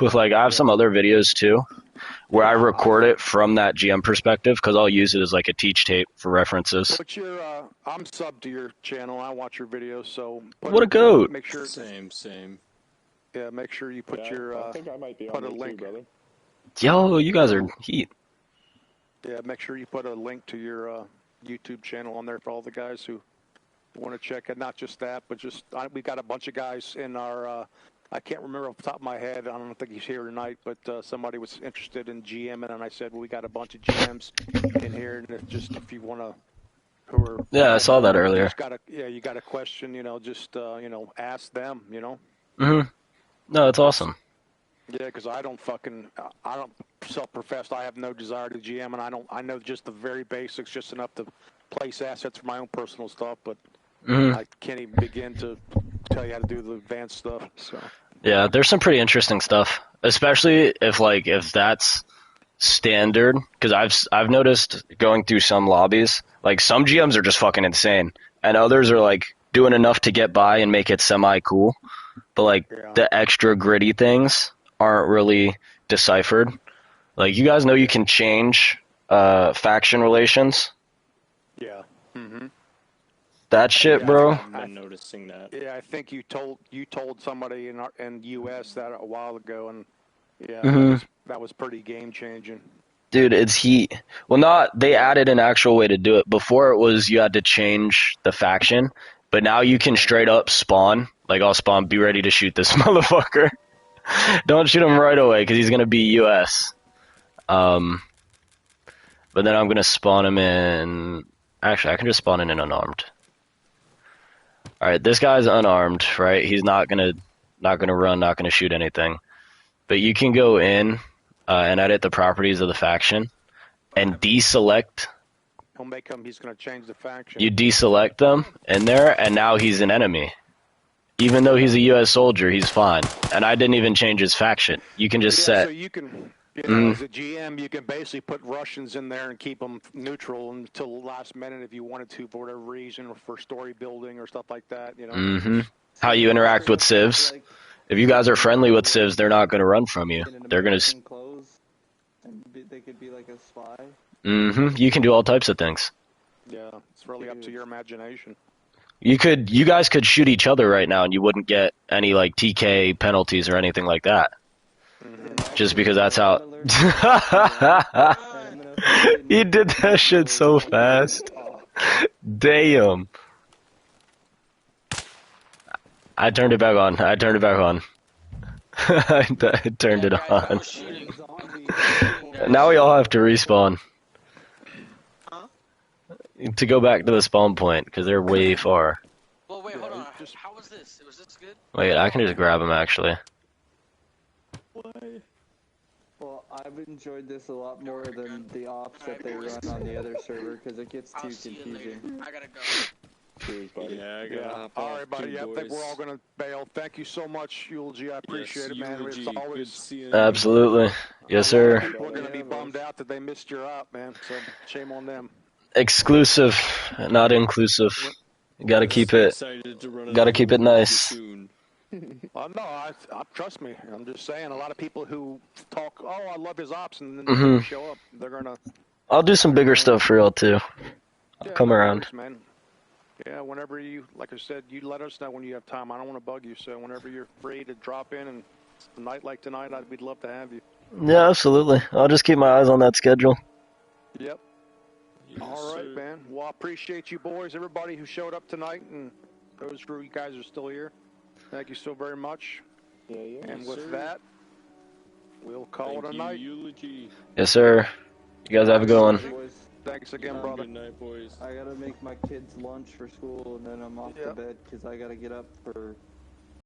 with, like, I have some other videos, too, where I record it from that GM perspective, because I'll use it as like a teach tape for references. But I'm sub to your channel. I watch your videos, so what a goat! Make sure same. Yeah, make sure you put your. I think I might be put on a link, too, brother. Yo, you guys are heat. Yeah, make sure you put a link to your YouTube channel on there for all the guys who want to check it. Not just that, but we got a bunch of guys in our. I can't remember off the top of my head. I don't think he's here tonight, but somebody was interested in GMing, and I said, well, we got a bunch of GMs in here, and if you want to, I saw that earlier. You got a question, just ask them, No, it's awesome. Yeah, because I don't self-profess. I have no desire to GM, and I know just the very basics, just enough to place assets for my own personal stuff, but I can't even begin to tell you how to do the advanced stuff. So. Yeah, there's some pretty interesting stuff, especially if that's standard. Because I've noticed going through some lobbies, like some GMs are just fucking insane, and others are like doing enough to get by and make it semi cool, but like the extra gritty things aren't really deciphered. Like, you guys know you can change faction relations. Yeah. That shit, bro. I've been noticing that. Yeah, I think you told somebody in US that a while ago, and that was pretty game changing. Dude, it's heat. Well, they added an actual way to do it. Before it was you had to change the faction, but now you can straight up spawn. Like, I'll spawn, be ready to shoot this motherfucker. Don't shoot him right away because he's gonna be US. But then I'm gonna spawn him in. Actually, I can just spawn in unarmed. All right, this guy's unarmed, right? He's not gonna run, not gonna shoot anything. But you can go in and edit the properties of the faction and deselect. He's gonna change the faction. You deselect them in there, and now he's an enemy. Even though he's a U.S. soldier, he's fine. And I didn't even change his faction. You can just set. So you can. As a GM, you can basically put Russians in there and keep them neutral until the last minute if you wanted to, for whatever reason, or for story building or stuff like that. How you interact with civs. If you guys are friendly with civs, they're not going to run from you. In They're going to. American clothes, and they could be like a spy. You can do all types of things. Yeah, it's really up to your imagination. You guys could shoot each other right now, and you wouldn't get any like TK penalties or anything like that. Just because that's how. He did that shit so fast. Damn. I turned it back on. I turned it back on. I turned it on. Now we all have to respawn. To go back to the spawn point, because they're way far. Well, wait, hold on. How was this? Was this good? Wait, I can just grab them, actually. Well, I've enjoyed this a lot more than the ops that they run on the other server, because it gets too confusing. I gotta go. Cheers, buddy. Yeah, I gotta hop All off right, buddy. too, I think boys. we're all going to bail. Thank you so much, Eulogy. I appreciate it, man. Eulogy. It's always... Good seeing Absolutely. Yes, A lot of sir. people are going to be bummed out that they missed your op, man. So shame on them. Exclusive, not inclusive. Gotta keep it. Gotta keep it nice. No, trust me. I'm just saying. A lot of people who talk, oh, I love his ops, and then they don't show up. They're gonna. I'll do some bigger stuff for y'all too. I'll come around. Worries, man. Yeah, whenever you, like I said, you let us know when you have time. I don't want to bug you, so whenever you're free to drop in and a night like tonight, we'd love to have you. Yeah, absolutely. I'll just keep my eyes on that schedule. Yep. Yes, all right, sir. man. Well, I appreciate you boys, everybody who showed up tonight, and those of you guys are still here. Thank you so very much. Yeah. And with that, we'll call it a night. Eulogy. Yes, sir. You guys have a good one. Boys, Thanks again, brother. Good night, boys. I gotta make my kids lunch for school, and then I'm off to bed because I gotta get up for